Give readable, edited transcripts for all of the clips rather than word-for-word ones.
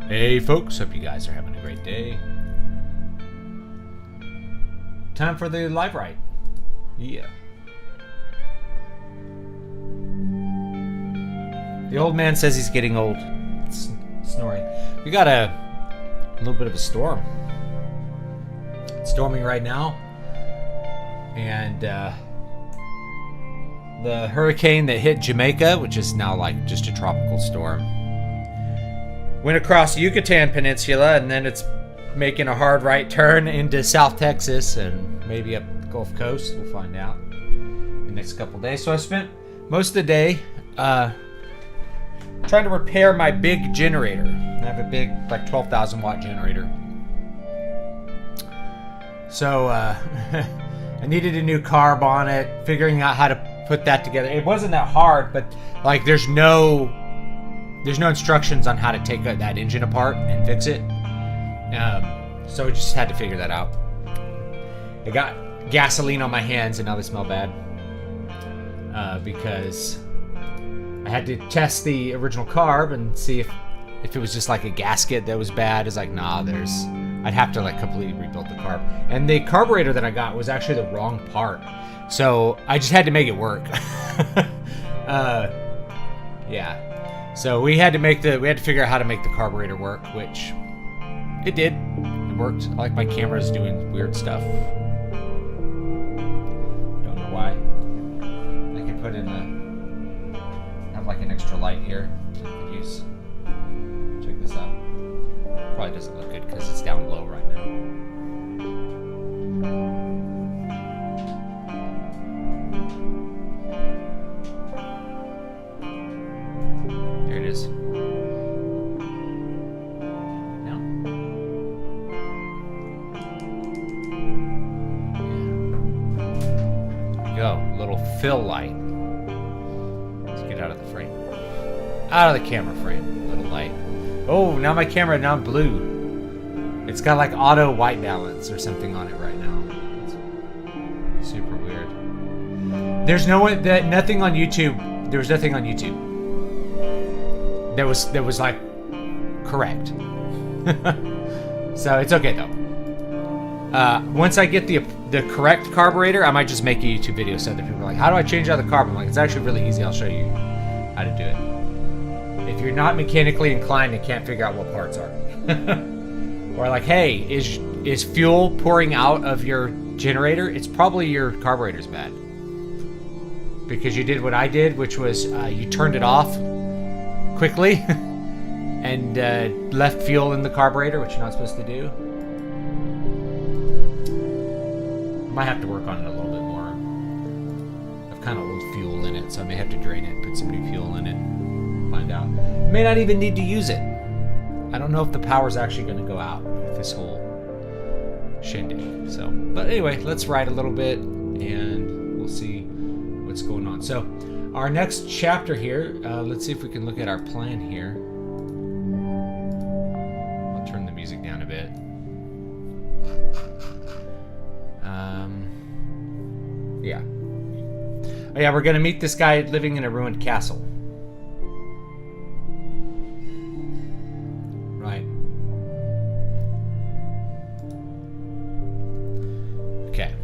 Hey folks, hope you guys are having a great day. Time for the Livewrite. Yeah. The old man says he's getting old. It's snoring. We got a little bit of a storm. It's storming right now. And the hurricane that hit Jamaica, which is now like just a tropical storm, went across the Yucatan Peninsula, and then it's making a hard right turn into South Texas and maybe up the Gulf Coast. We'll find out in the next couple days. So I spent most of the day trying to repair my big generator. I have a big, like 12,000 watt generator. So I needed a new carb on it, figuring out how to put that together. It wasn't that hard, but like there's no instructions on how to take that engine apart and fix it. So I just had to figure that out. I got gasoline on my hands and now they smell bad. Because I had to test the original carb and see if it was just like a gasket that was bad. It's like, nah, I'd have to like completely rebuild the carb. And the carburetor that I got was actually the wrong part. So I just had to make it work. Yeah. So we had to figure out how to make the carburetor work, which it did. It worked. I like my camera's doing weird stuff. Don't know why. I can put in have like an extra light here that I could use. Check this out. Probably doesn't look good because it's down low right now. There it is. No? There we go. Little fill light. Let's get out of the frame. Out of the camera frame. Little light. Oh, now my camera, now I'm blue. It's got like auto white balance or something on it right now. It's super weird. There's nothing on YouTube. There was nothing on YouTube that was like correct. So it's okay though. Once I get the correct carburetor, I might just make a YouTube video so that people are like, how do I change out the carb? I'm like, it's actually really easy. I'll show you how to do it. If you're not mechanically inclined and can't figure out what parts are. Or like, hey, is fuel pouring out of your generator? It's probably your carburetor's bad. Because you did what I did, which was you turned it off quickly and left fuel in the carburetor, which you're not supposed to do. Might have to work on it a little bit more. I've kind of old fuel in it, so I may have to drain it, put some new fuel in it, find out. May not even need to use it. I don't know if the power's actually going to go out with this whole shindig. So, but anyway, let's ride a little bit and we'll see what's going on. So, our next chapter here, let's see if we can look at our plan here. I'll turn the music down a bit. Yeah. Oh yeah, we're going to meet this guy living in a ruined castle. Right. Okay.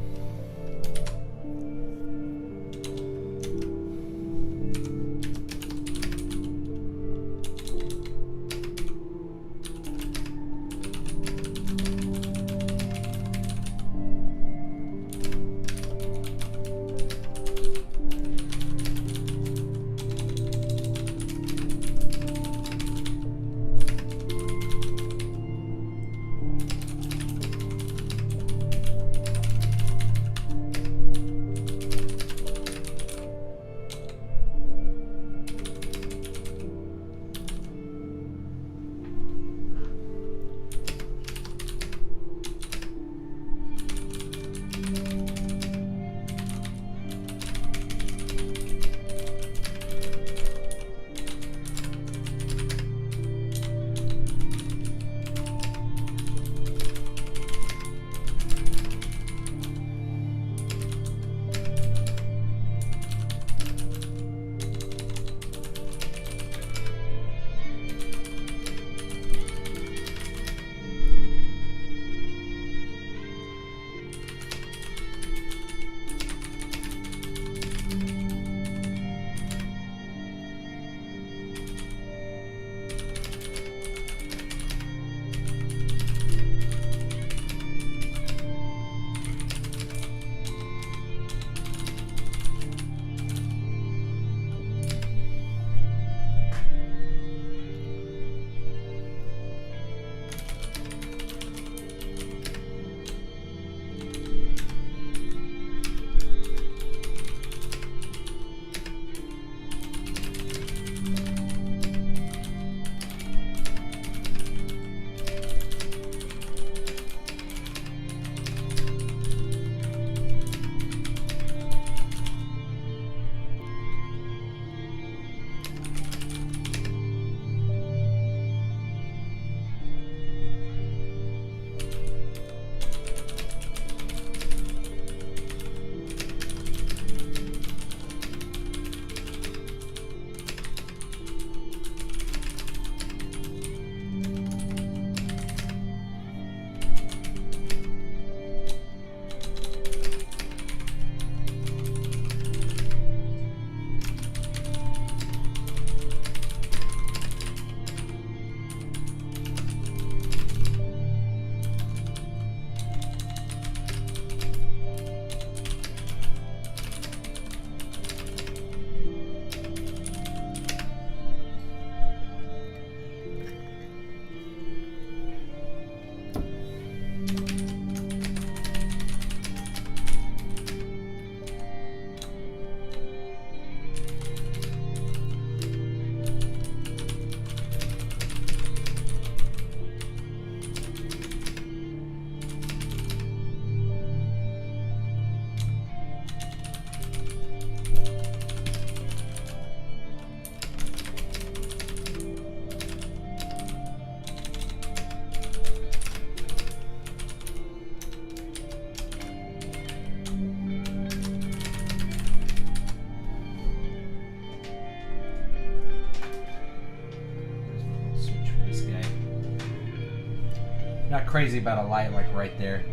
crazy about a light like right there.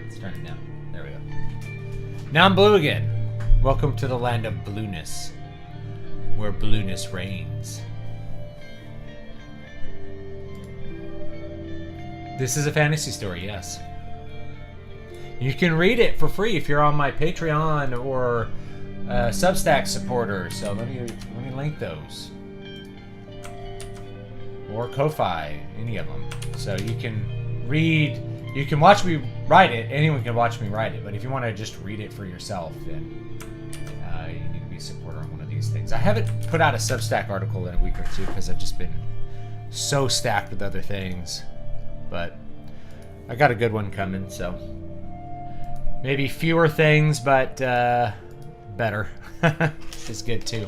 Let's turn it down. There we go. Now I'm blue again. Welcome to the land of blueness, where blueness reigns. This is a fantasy story, yes. You can read it for free if you're on my Patreon or Substack supporter. So let me link those. Or Ko-Fi, any of them. So you can read, you can watch me write it. Anyone can watch me write it. But if you want to just read it for yourself, then you need to be a supporter on one of these things. I haven't put out a Substack article in a week or two because I've just been so stacked with other things. But I got a good one coming, so maybe fewer things, but better is good too.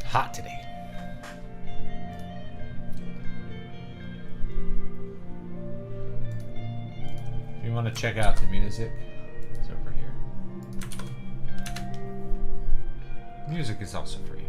Hot today. If you want to check out the music, it's over here. Music is also free.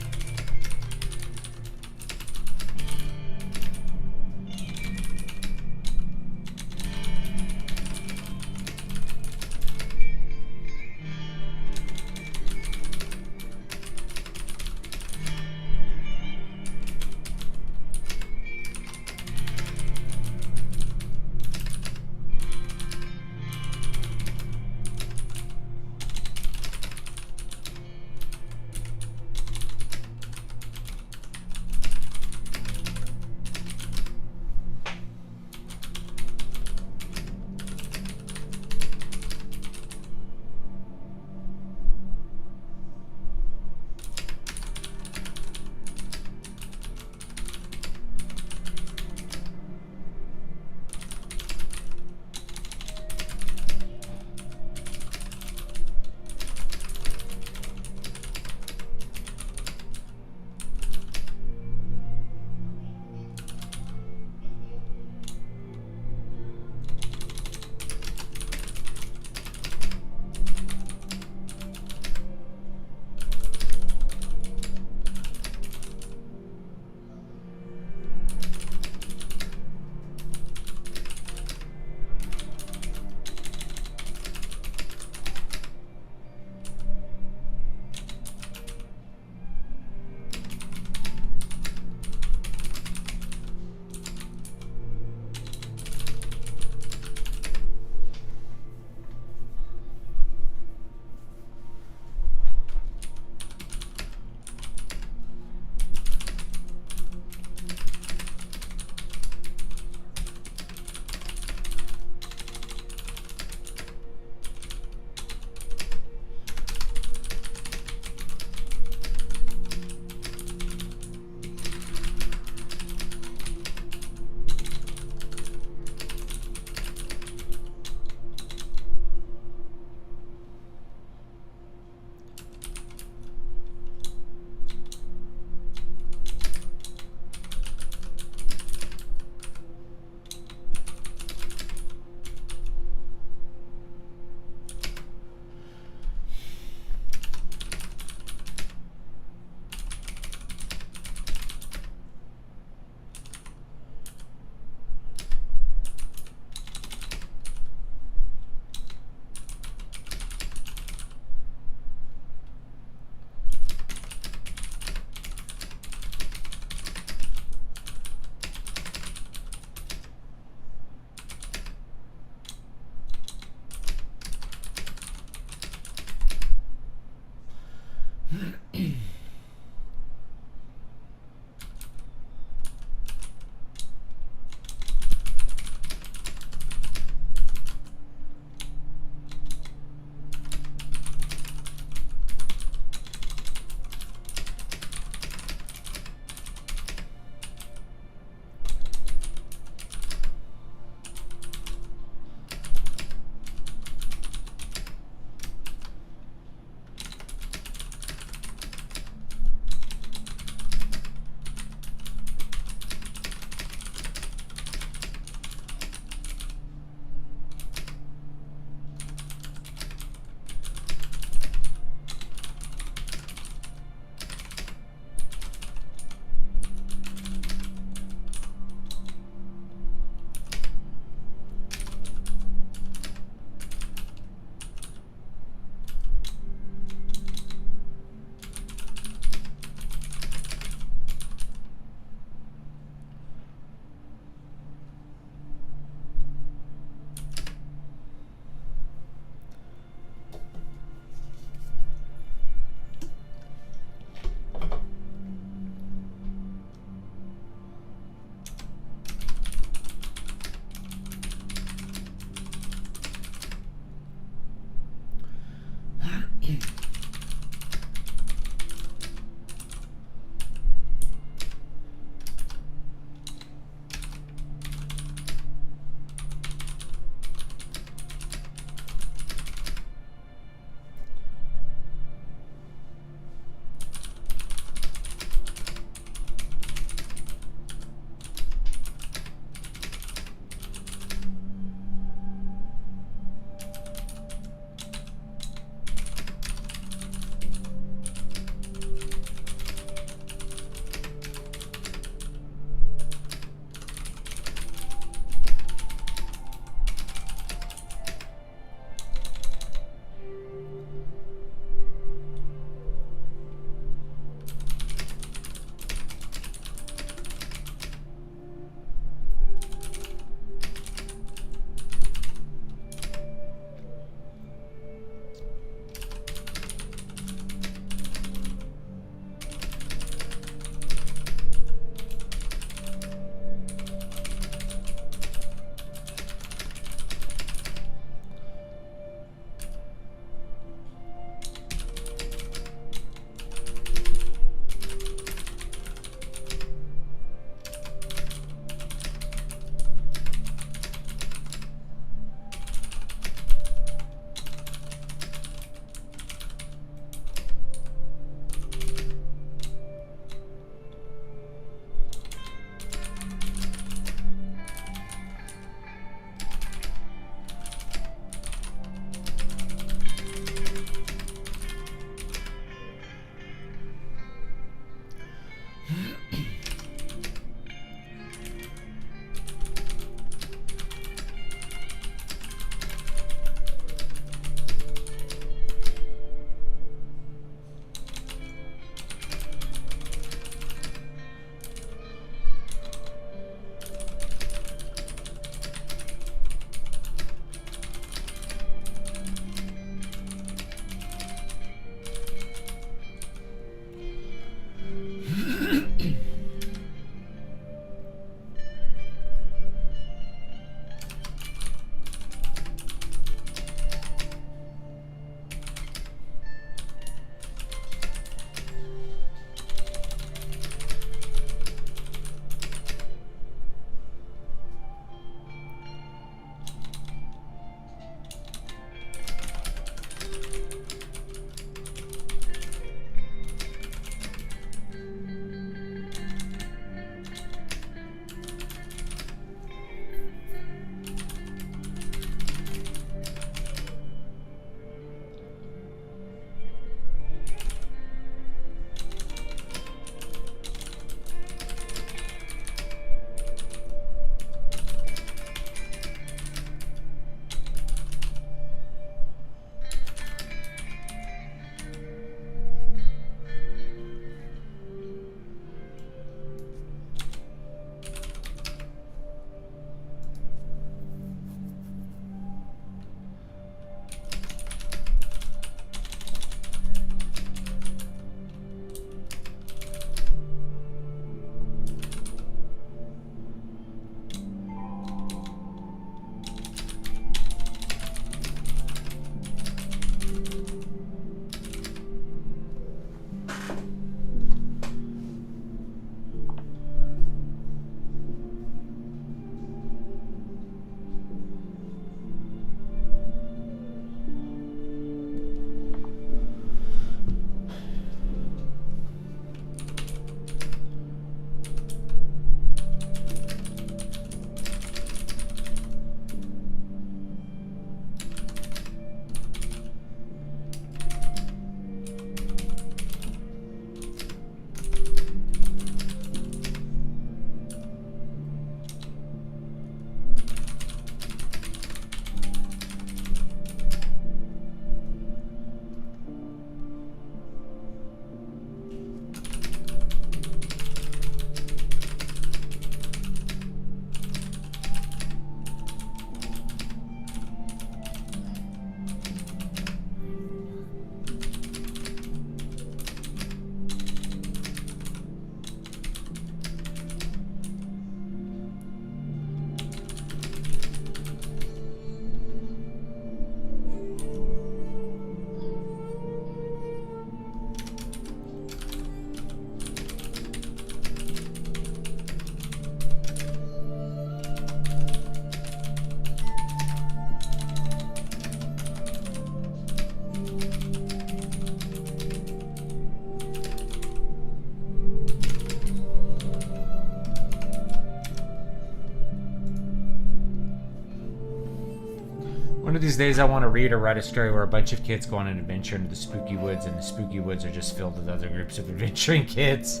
these days I want to read or write a story where a bunch of kids go on an adventure into the spooky woods, and the spooky woods are just filled with other groups of adventuring kids.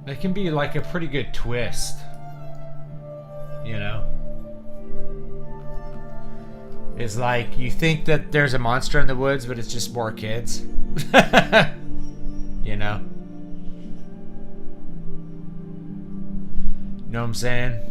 That can be like a pretty good twist, you know? It's like you think that there's a monster in the woods, but it's just more kids. You know? Know what I'm saying?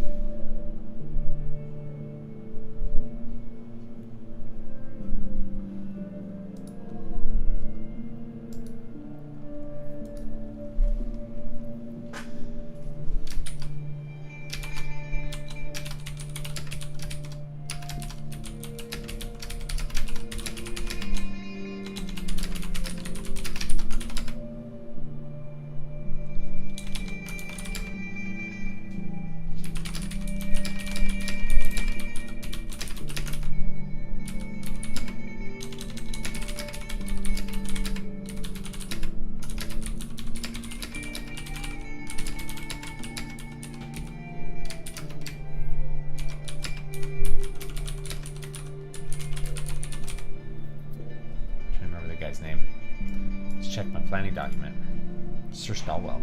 Planning document. Sir Stalwell.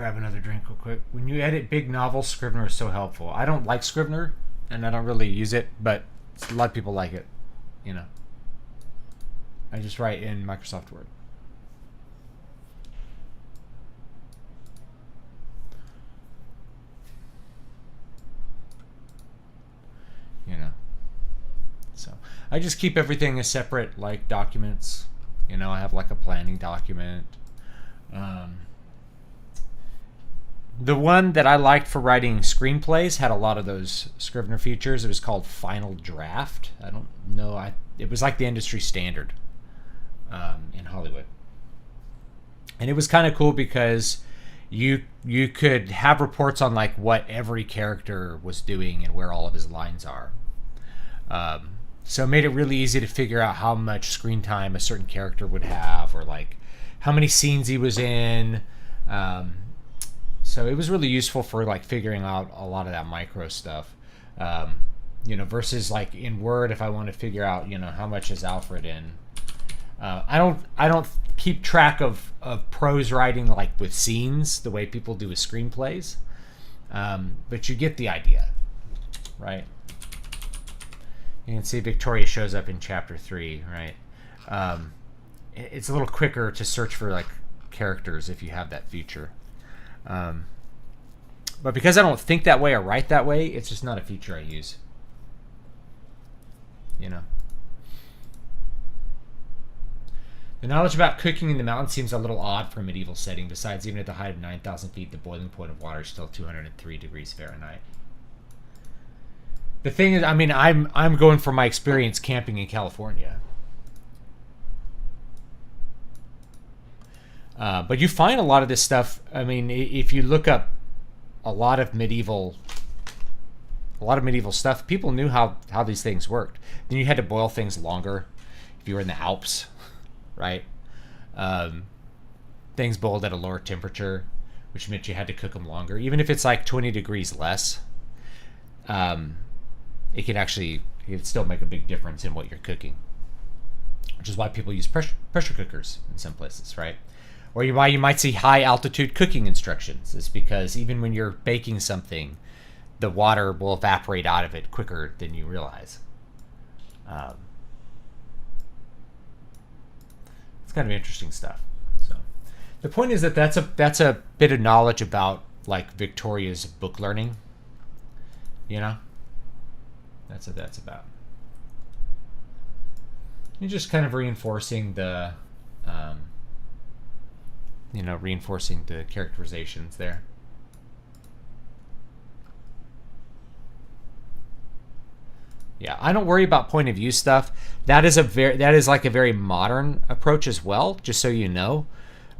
grab another drink real quick. When you edit big novels, Scrivener is so helpful. I don't like Scrivener, and I don't really use it, but a lot of people like it. You know, I just write in Microsoft Word. You know, so I just keep everything as separate, like documents. You know, I have like a planning document. The one that I liked for writing screenplays had a lot of those Scrivener features. It was called Final Draft. I don't know. It was like the industry standard in Hollywood, and it was kind of cool because you could have reports on like what every character was doing and where all of his lines are. So it made it really easy to figure out how much screen time a certain character would have, or like how many scenes he was in. So it was really useful for like figuring out a lot of that micro stuff, you know, versus like in Word, if I want to figure out, you know, how much is Alfred in. I don't keep track of prose writing like with scenes the way people do with screenplays, but you get the idea, right? You can see Victoria shows up in chapter 3, right? It's a little quicker to search for like characters if you have that feature. But because I don't think that way or write that way, it's just not a feature I use. You know. The knowledge about cooking in the mountains seems a little odd for a medieval setting. Besides, even at the height of 9,000 feet, the boiling point of water is still 203 degrees Fahrenheit. The thing is, I mean, I'm going from my experience camping in California. But you find a lot of this stuff. I mean, if you look up a lot of medieval stuff, people knew how these things worked. Then you had to boil things longer if you were in the Alps, right? Things boiled at a lower temperature, which meant you had to cook them longer. Even if it's like 20 degrees less, it can still make a big difference in what you're cooking, which is why people use pressure cookers in some places, right? Or why you might see high altitude cooking instructions is because even when you're baking something, the water will evaporate out of it quicker than you realize. It's kind of interesting stuff. So the point is that that's a bit of knowledge about like Victoria's book learning. You know, that's what that's about. You're just kind of reinforcing the reinforcing the characterizations there. Yeah, I don't worry about point of view stuff. That is like a very modern approach as well, just so you know.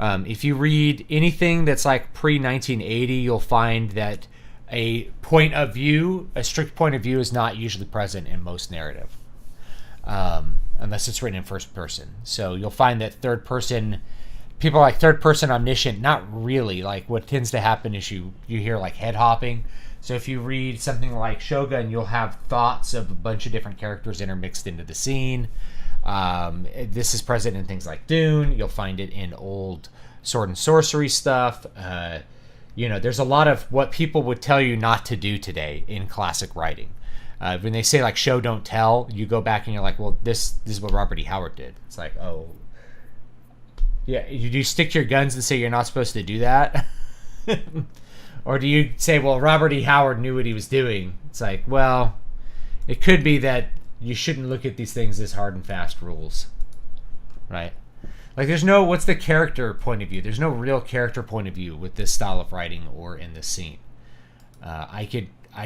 If you read anything that's like pre-1980, you'll find that a strict point of view is not usually present in most narrative. Unless it's written in first person. So you'll find that third person, people are like third person omniscient, not really. Like what tends to happen is you hear like head hopping. So if you read something like Shogun, you'll have thoughts of a bunch of different characters intermixed into the scene. This is present in things like Dune. You'll find it in old sword and sorcery stuff. There's a lot of what people would tell you not to do today in classic writing. When they say like show don't tell, you go back and you're like, well, this is what Robert E. Howard did. It's like, oh, yeah. Do you stick to your guns and say you're not supposed to do that? Or do you say, well, Robert E. Howard knew what he was doing? It's like, well, it could be that you shouldn't look at these things as hard and fast rules, right? Like there's no, what's the character point of view? There's no real character point of view with this style of writing or in this scene. I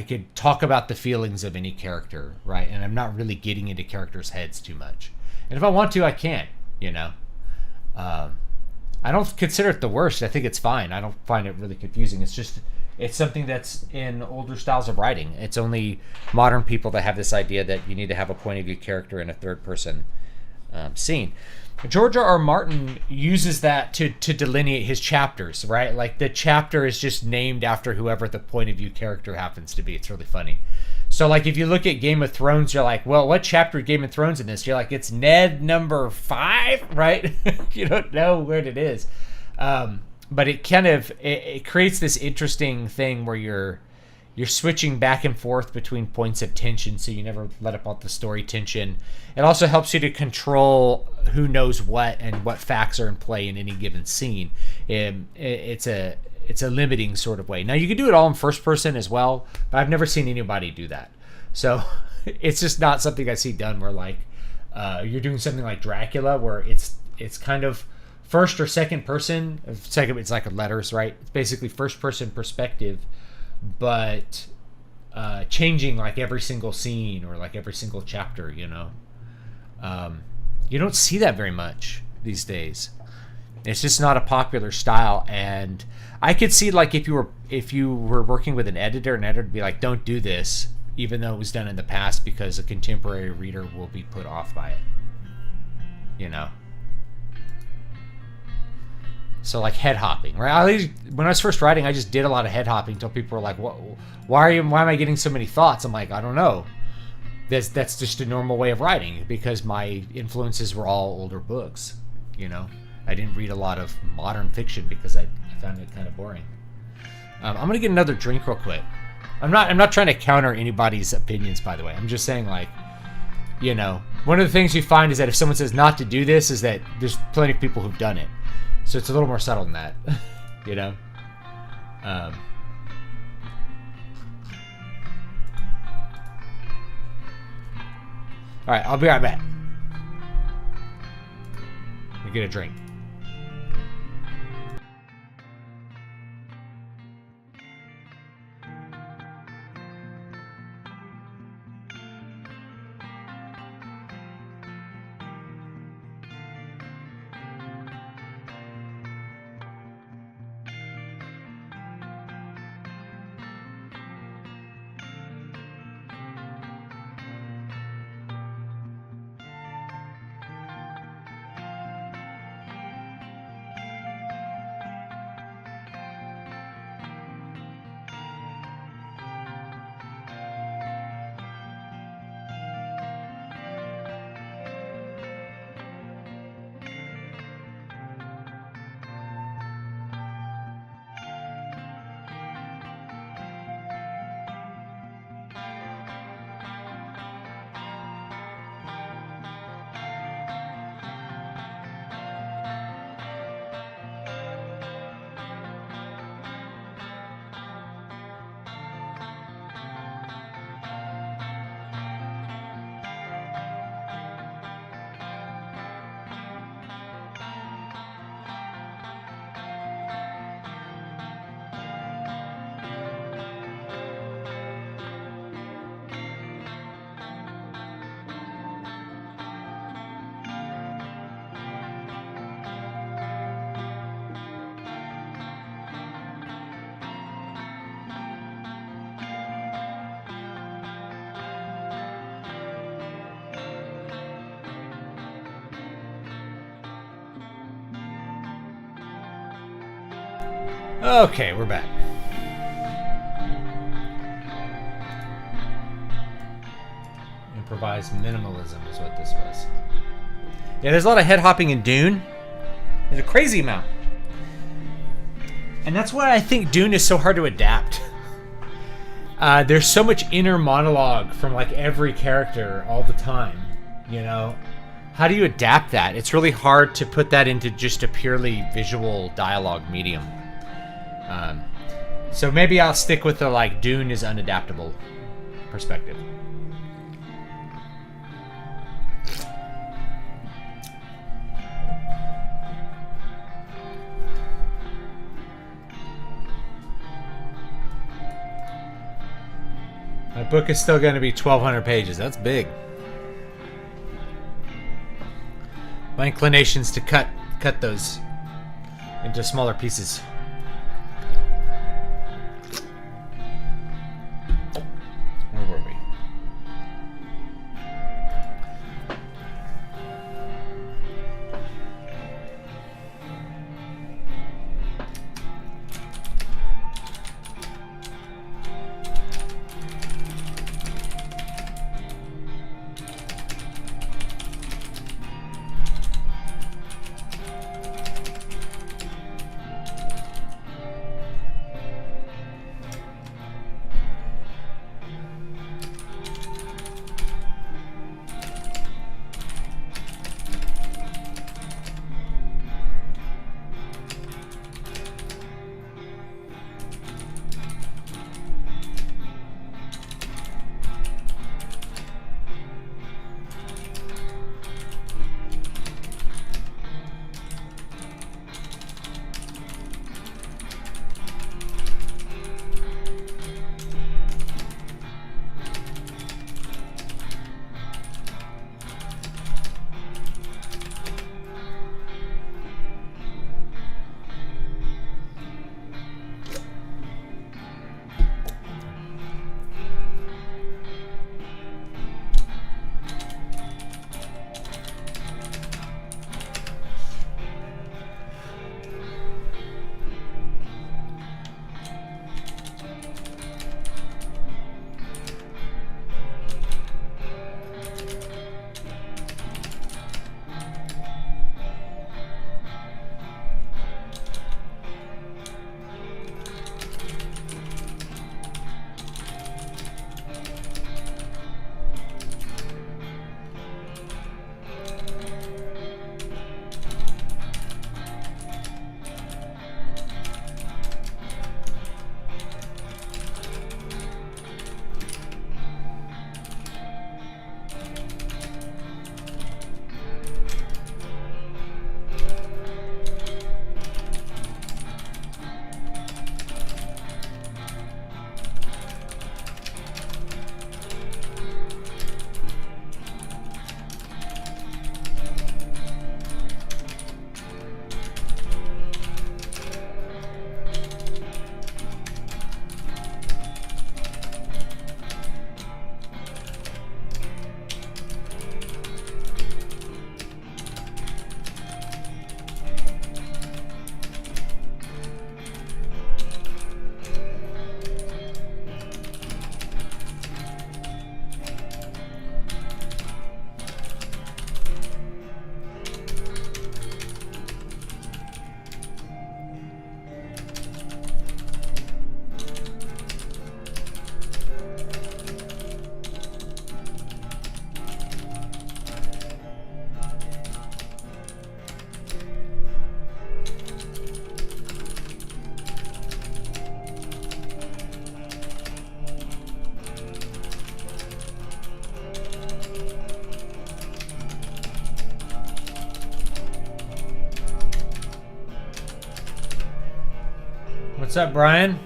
could talk about the feelings of any character, right? And I'm not really getting into characters' heads too much. And if I want to, I can, I don't consider it the worst. I think it's fine. I don't find it really confusing. It's something that's in older styles of writing. It's only modern people that have this idea that you need to have a point of view character in a third person scene. George R.R. Martin uses that to delineate his chapters, right? Like the chapter is just named after whoever the point of view character happens to be. It's really funny. So like if you look at Game of Thrones, you're like, well, what chapter Game of Thrones in this? You're like, it's Ned number 5, right? You don't know where it is. but it kind of it creates this interesting thing where you're switching back and forth between points of tension, so you never let up all the story tension. It also helps you to control who knows what and what facts are in play in any given scene. It's a limiting sort of way. Now you can do it all in first person as well, but I've never seen anybody do that. So it's just not something I see done where like you're doing something like Dracula where it's kind of first or second person. Second, it's like letters, right? It's basically first person perspective, but changing like every single scene or like every single chapter, you know. You don't see that very much these days. It's just not a popular style, and I could see like if you were working with an editor would be like, don't do this, even though it was done in the past, because a contemporary reader will be put off by it, you know. So like head hopping, right? When I was first writing, I just did a lot of head hopping until people were like, why am I getting so many thoughts? I'm like, I don't know. That's just a normal way of writing, because my influences were all older books, you know. I didn't read a lot of modern fiction because I found it kind of boring. I'm gonna get another drink real quick. I'm not trying to counter anybody's opinions, by the way. I'm just saying, like, you know, one of the things you find is that if someone says not to do this, is that there's plenty of people who've done it. So it's a little more subtle than that, you know. All right, I'll be right back. Let me get a drink. Okay, we're back. Improvised minimalism is what this was. Yeah, there's a lot of head hopping in Dune. There's a crazy amount. And that's why I think Dune is so hard to adapt. There's so much inner monologue from like every character all the time, you know? How do you adapt that? It's really hard to put that into just a purely visual dialogue medium. So maybe I'll stick with the like Dune is unadaptable perspective. My book is still going to be 1,200 pages. That's big. My inclination's to cut those into smaller pieces. Where were we? What's up, Brian?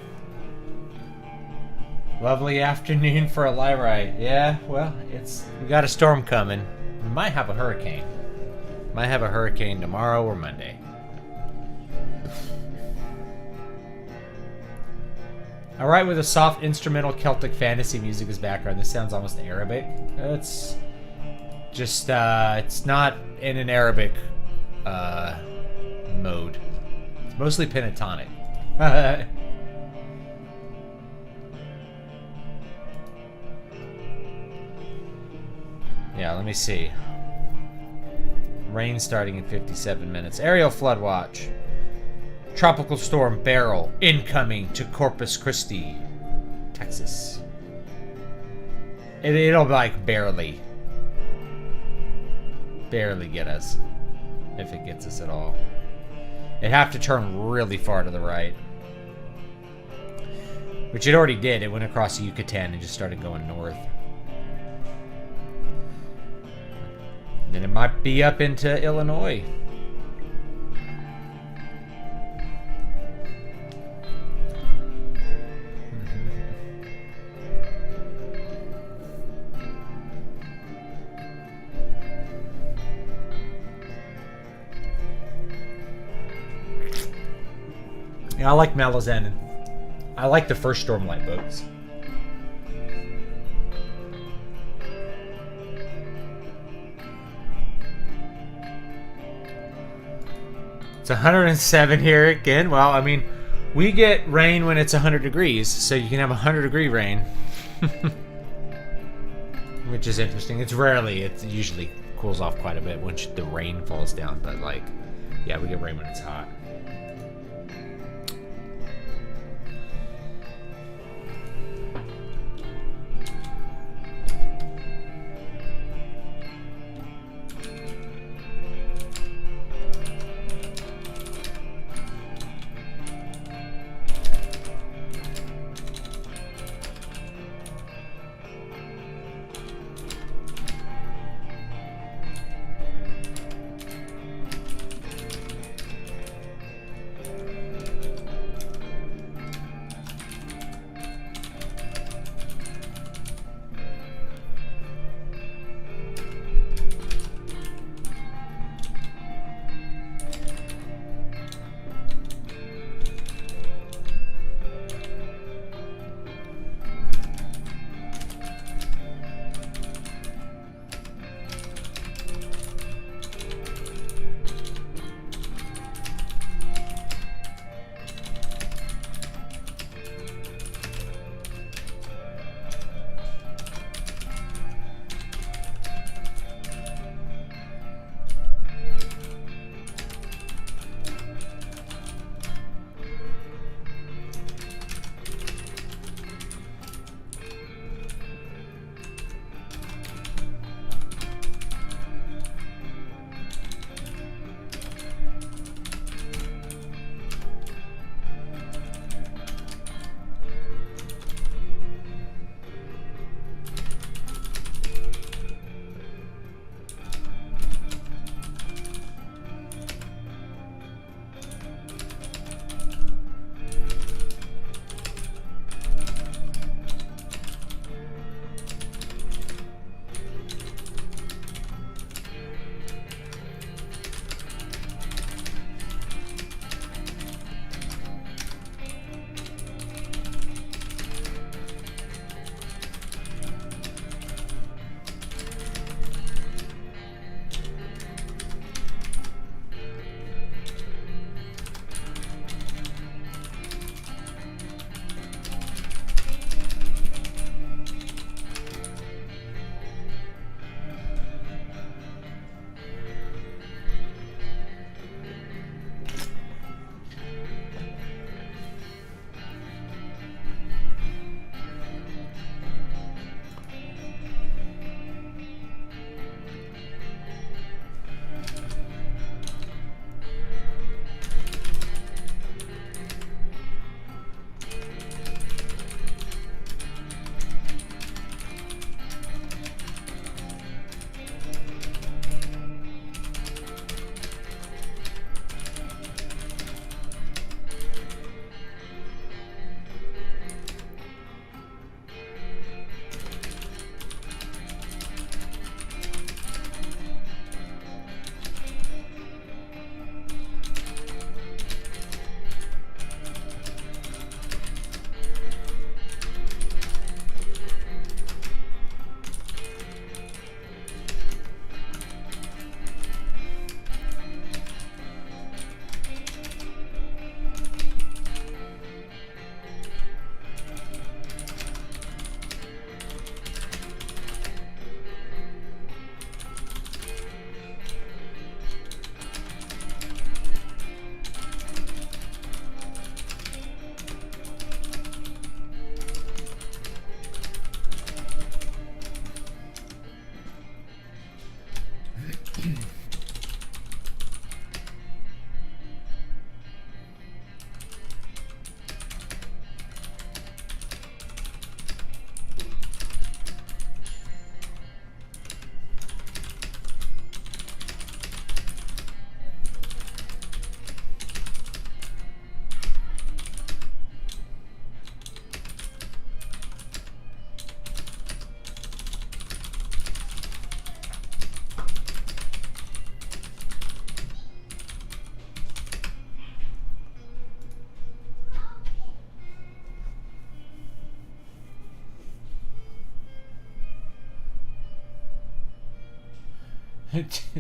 Lovely afternoon for a Livewrite. Yeah, well, we got a storm coming. We might have a hurricane. Might have a hurricane tomorrow or Monday. Alright, with a soft instrumental Celtic fantasy music as background. This sounds almost Arabic. It's just, it's not in an Arabic mode. It's mostly pentatonic. Yeah, let me see. Rain starting in 57 minutes. Aerial flood watch. Tropical storm Beryl incoming to Corpus Christi, Texas. It'll like barely get us, if it gets us at all. It'd have to turn really far to the right, which it already did. It went across Yucatan and just started going north. Then it might be up into Illinois. Yeah, I like Malazan. I like the first Stormlight boats. It's 107 here again. Well, I mean, we get rain when it's 100 degrees, so you can have 100-degree rain. Which is interesting. It usually cools off quite a bit once the rain falls down, but like, yeah, we get rain when it's hot.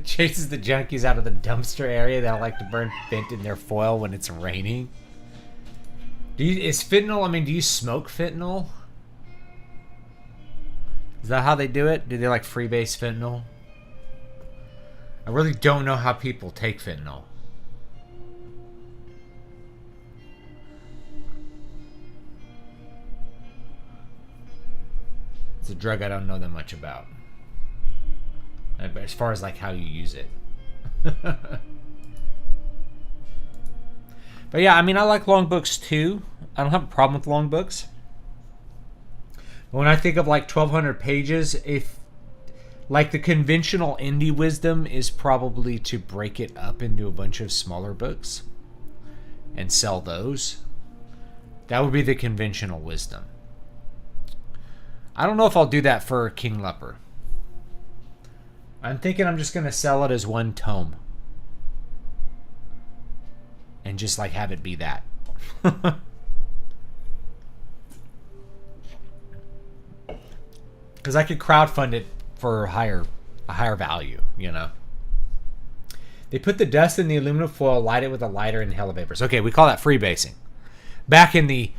Chases the junkies out of the dumpster area that like to burn fent in their foil when it's raining. Is fentanyl, I mean, do you smoke fentanyl? Is that how they do it? Do they like freebase fentanyl? I really don't know how people take fentanyl. It's a drug I don't know that much about. As far as like how you use it. But yeah, I mean, I like long books too. I don't have a problem with long books. But when I think of like 1,200 pages, if like the conventional indie wisdom is probably to break it up into a bunch of smaller books and sell those. That would be the conventional wisdom. I don't know if I'll do that for King Leper. I'm thinking I'm just going to sell it as one tome. And just like have it be that. Because I could crowdfund it for a higher value, you know. They put the dust in the aluminum foil, light it with a lighter, and inhale the vapors. Okay, we call that freebasing. Back in the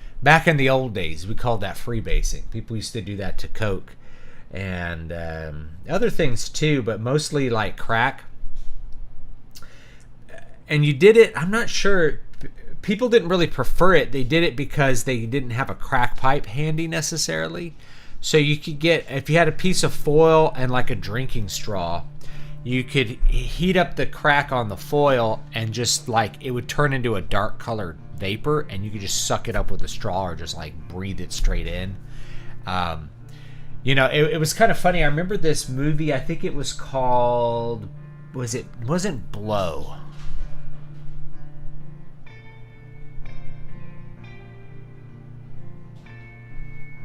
old days, we called that freebasing. People used to do that to coke and other things too, but mostly like crack. And you did it, I'm not sure, people didn't really prefer it. They did it because they didn't have a crack pipe handy necessarily. So you could get, if you had a piece of foil and like a drinking straw, you could heat up the crack on the foil and just like, it would turn into a dark colored vapor and you could just suck it up with a straw or just like breathe it straight in. You know, it was kind of funny. I remember this movie, I think it was called, wasn't Blow.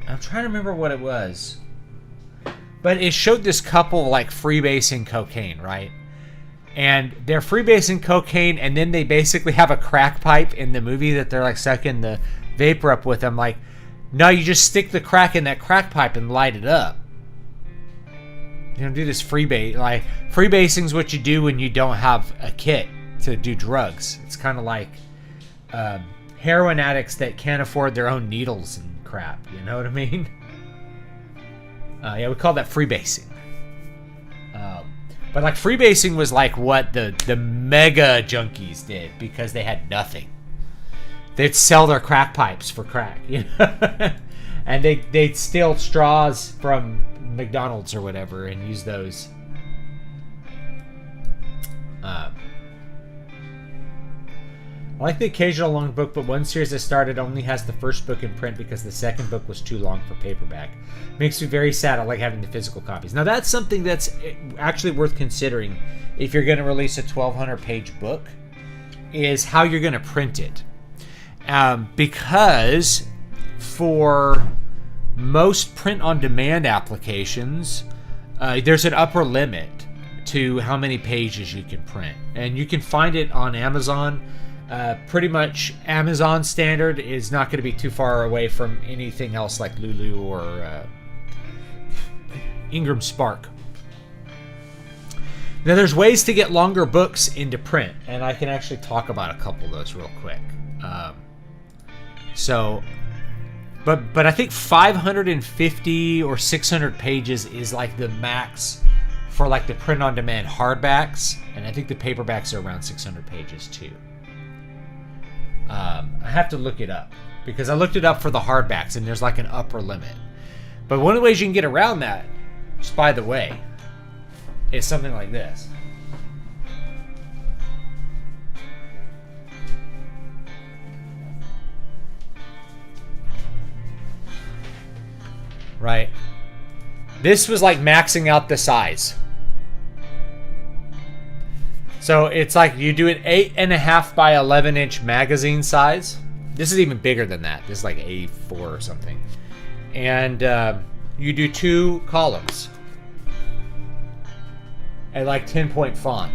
I'm trying to remember what it was. But it showed this couple like freebasing cocaine, right? And they're freebasing cocaine and then they basically have a crack pipe in the movie that they're like sucking the vapor up with. I'm like, no, you just stick the crack in that crack pipe and light it up. You don't do this freebase. Like, freebasing is what you do when you don't have a kit to do drugs. It's kind of like heroin addicts that can't afford their own needles and crap. You know what I mean? Yeah, we call that freebasing. But like freebasing was like what the mega junkies did because they had nothing. They'd sell their crack pipes for crack, you know? And they'd steal straws from McDonald's or whatever and use those. I like the occasional long book, but one series I started only has the first book in print because the second book was too long for paperback. Makes me very sad. I like having the physical copies. Now that's something that's actually worth considering if you're going to release a 1,200 page book, is how you're going to print it. Because for most print-on-demand applications, there's an upper limit to how many pages you can print. And you can find it on Amazon. Pretty much Amazon standard is not going to be too far away from anything else like Lulu or Ingram Spark. Now there's ways to get longer books into print, and I can actually talk about a couple of those real quick. But I think 550 or 600 pages is like the max for like the print-on-demand hardbacks, and I think the paperbacks are around 600 pages too. I have to look it up because I looked it up for the hardbacks and there's like an upper limit. But one of the ways you can get around that, just by the way, is something like this. Right? This was like maxing out the size. So it's like you do an 8.5 by 11 inch magazine size. This is even bigger than that. This is like A4 or something. And you do 2 columns at like 10-point font.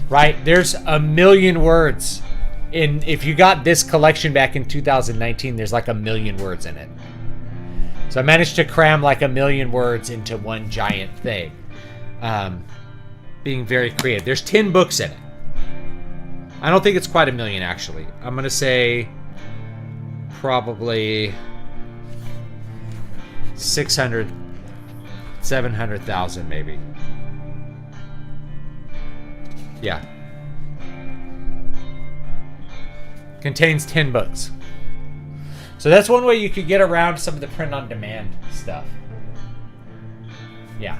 Right? There's a million words. If you got this collection back in 2019, there's like a million words in it. So I managed to cram like a million words into one giant thing. being very creative. There's 10 books in it. I don't think it's quite 1 million, actually. I'm going to say probably 600, 700,000 maybe. Yeah. Contains 10 books. So that's one way you could get around some of the print-on-demand stuff. Yeah.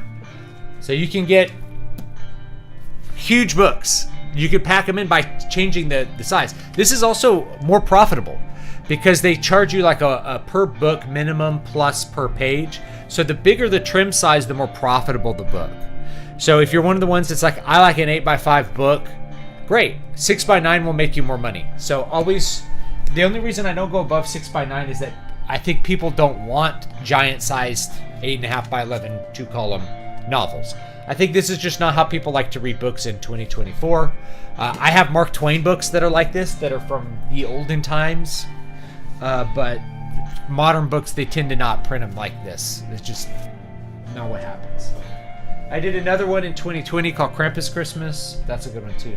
So you can get huge books. You could pack them in by changing the size. This is also more profitable because they charge you like a per book minimum plus per page. So the bigger the trim size, the more profitable the book. So if you're one of the ones that's like, I like an 8x5 book, great. 6x9 will make you more money. So always, the only reason I don't go above 6x9 is that I think people don't want giant-sized 8.5x11 two-column novels. I think this is just not how people like to read books in 2024. I have Mark Twain books that are like this, that are from the olden times. But modern books, they tend to not print them like this. It's just not what happens. I did another one in 2020 called Krampus Christmas. That's a good one too.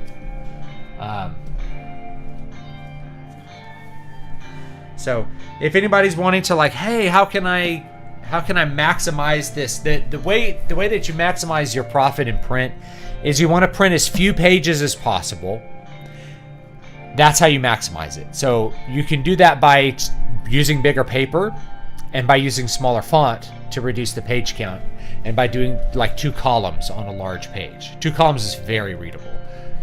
So if anybody's wanting to like, hey, how can I maximize this? The way that you maximize your profit in print is you want to print as few pages as possible. That's how you maximize it. So you can do that by using bigger paper and by using smaller font to reduce the page count, and by doing like 2 columns on a large page. 2 columns is very readable.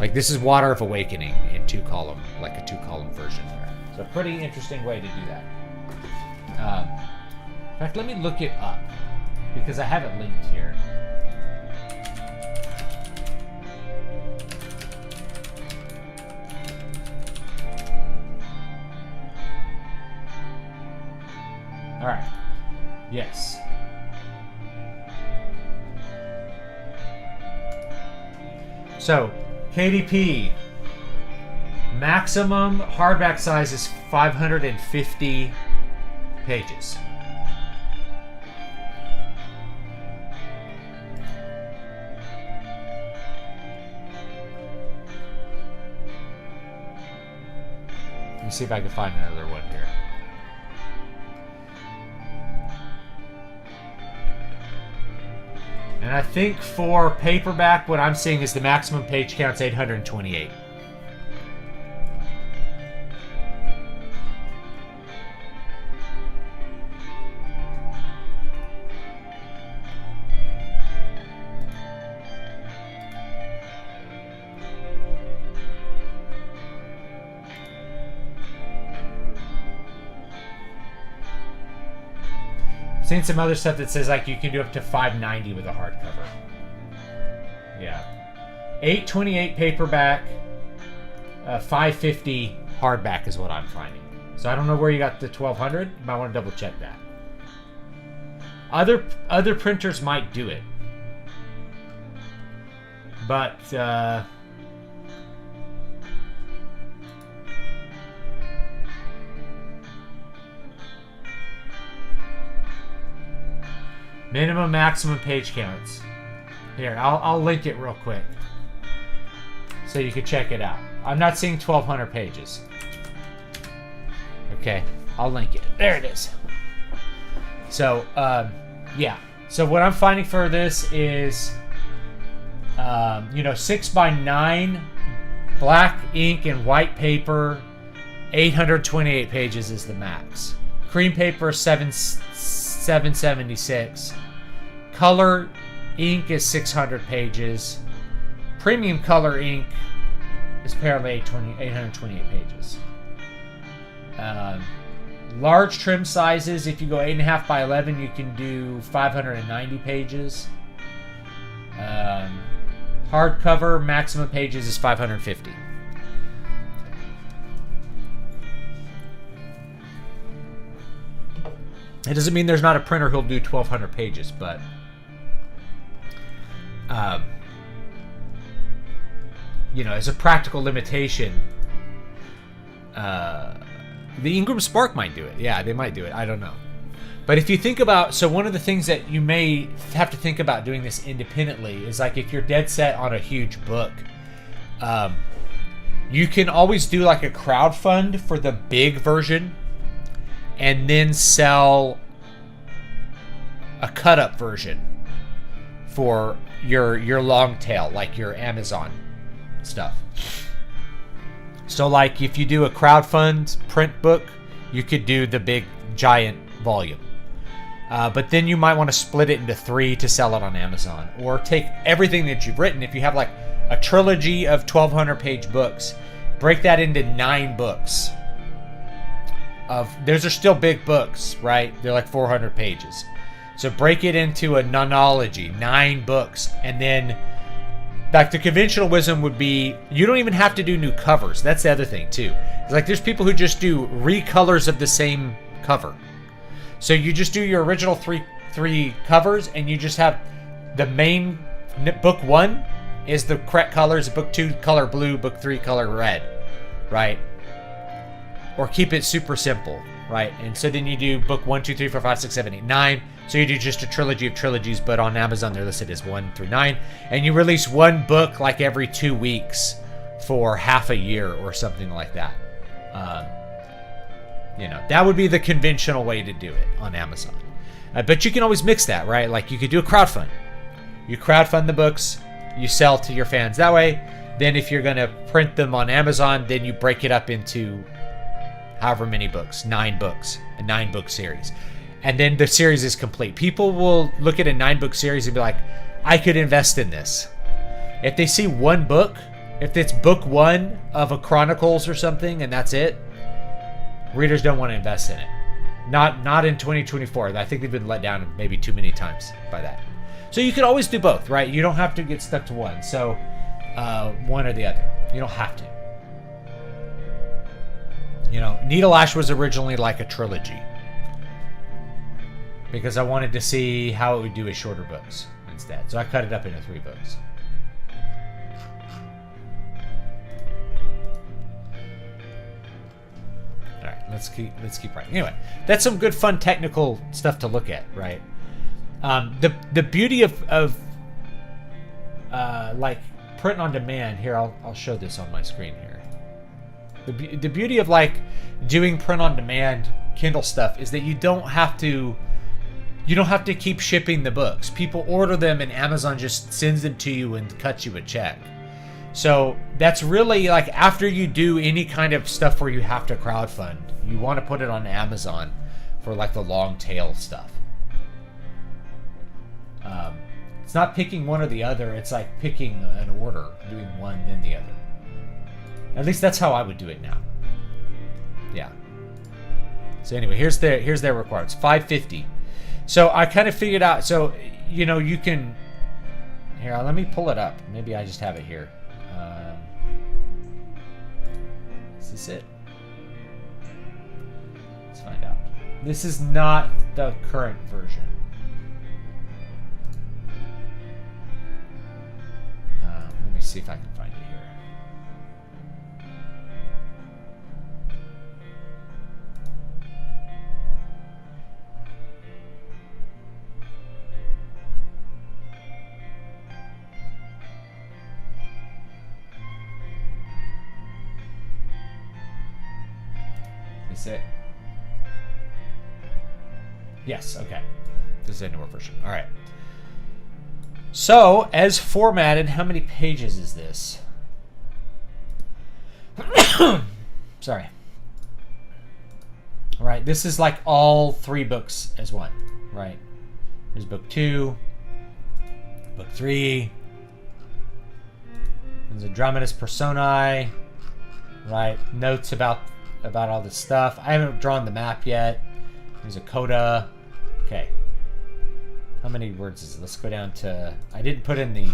Like this is Water of Awakening in 2-column, like a 2-column version there. So a pretty interesting way to do that. In fact, let me look it up because I have it linked here. All right. Yes. So, KDP, maximum hardback size is 550 pages. Let me see if I can find another one here. And I think for paperback, what I'm seeing is the maximum page count's 828. Seen some other stuff that says like you can do up to 590 with a hardcover. Yeah. 828 paperback, 550 hardback is what I'm finding. So I don't know where you got the 1200. You might want to double check that. Other printers might do it. But minimum, maximum page counts. Here, I'll link it real quick so you can check it out. I'm not seeing 1,200 pages. Okay, I'll link it. There it is. So, yeah. So what I'm finding for this is, 6x9 black ink and white paper, 828 pages is the max. Cream paper, 776. Color ink is 600 pages. Premium color ink is apparently 828 pages. Large trim sizes, if you go 8.5 by 11, you can do 590 pages. Hardcover maximum pages is 550. It doesn't mean there's not a printer who'll do 1,200 pages, but as a practical limitation, the Ingram Spark might do it. Yeah, they might do it. I don't know. But if you think about, so one of the things that you may have to think about doing this independently is like if you're dead set on a huge book, you can always do like a crowdfund for the big version and then sell a cut up version for your long tail, like your Amazon stuff. So like if you do a crowdfund print book, you could do the big giant volume. But then you might want to split it into 3 to sell it on Amazon, or take everything that you've written. If you have like a trilogy of 1,200 page books, break that into 9 books. Those are still big books, right? They're like 400 pages. So break it into a nonology, 9 books, and then like the conventional wisdom would be you don't even have to do new covers. That's the other thing too. It's like there's people who just do recolors of the same cover. So you just do your original three covers, and you just have the main book 1 is the correct colors, book 2 color blue, book 3 color red, right? Or keep it super simple, right? And so then you do book 1, 2, 3, 4, 5, 6, 7, 8, 9. So you do just a trilogy of trilogies, but on Amazon they're listed as 1 through 9. And you release one book like every 2 weeks for half a year or something like that. That would be the conventional way to do it on Amazon. But you can always mix that, right? Like you could do a crowdfund. You crowdfund the books, you sell to your fans that way. Then if you're going to print them on Amazon, then you break it up into however many books, 9 books, a 9-book series. And then the series is complete. People will look at a 9-book series and be like, I could invest in this. If they see one book, if it's book 1 of a Chronicles or something and that's it, readers don't want to invest in it. Not in 2024. I think they've been let down maybe too many times by that. So you can always do both, right? You don't have to get stuck to one. So one or the other. You don't have to. Needle Ash was originally like a trilogy because I wanted to see how it would do with shorter books instead. So I cut it up into 3 books. All right, let's keep writing. Anyway, that's some good fun technical stuff to look at, right? The beauty of like print on demand here. I'll show this on my screen here. The beauty of like doing print on demand Kindle stuff is that you don't have to keep shipping the books. People order them and Amazon just sends them to you and cuts you a check. So that's really like after you do any kind of stuff where you have to crowdfund, you want to put it on Amazon for like the long tail stuff. It's not picking one or the other. It's like picking an order, doing one then the other. At least that's how I would do it now. Yeah. So anyway, here's their requirements. $5.50. So I kind of figured out. So you can. Here, let me pull it up. Maybe I just have it here. Is this it? Let's find out. This is not the current version. Let me see if I can find it here. Is this it? Yes, okay. This is a newer version. All right. So, as formatted, how many pages is this? Sorry. All right, this is like all 3 books as one, right? There's book 2, book 3. There's a Dramatis Personae, right? Notes about all this stuff. I haven't drawn the map yet. There's a coda. Okay. How many words is it? Let's go down to... I didn't put in the...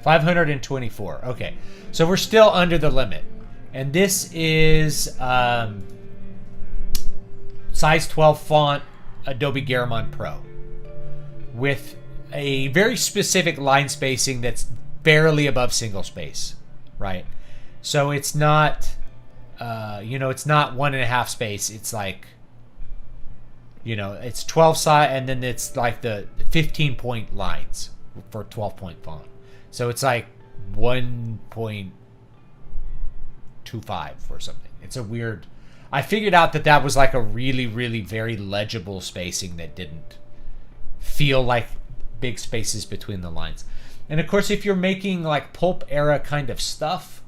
524. Okay. So we're still under the limit. And this is size 12 font Adobe Garamond Pro. With a very specific line spacing that's barely above single space. Right? So it's not... it's not 1.5 space. It's like... You know, it's 12 size, and then it's like the 15 point lines for 12 point font. So it's like 1.25 or something. It's a weird. I figured out that was like a really, really very legible spacing that didn't feel like big spaces between the lines. And of course, if you're making like pulp era kind of stuff,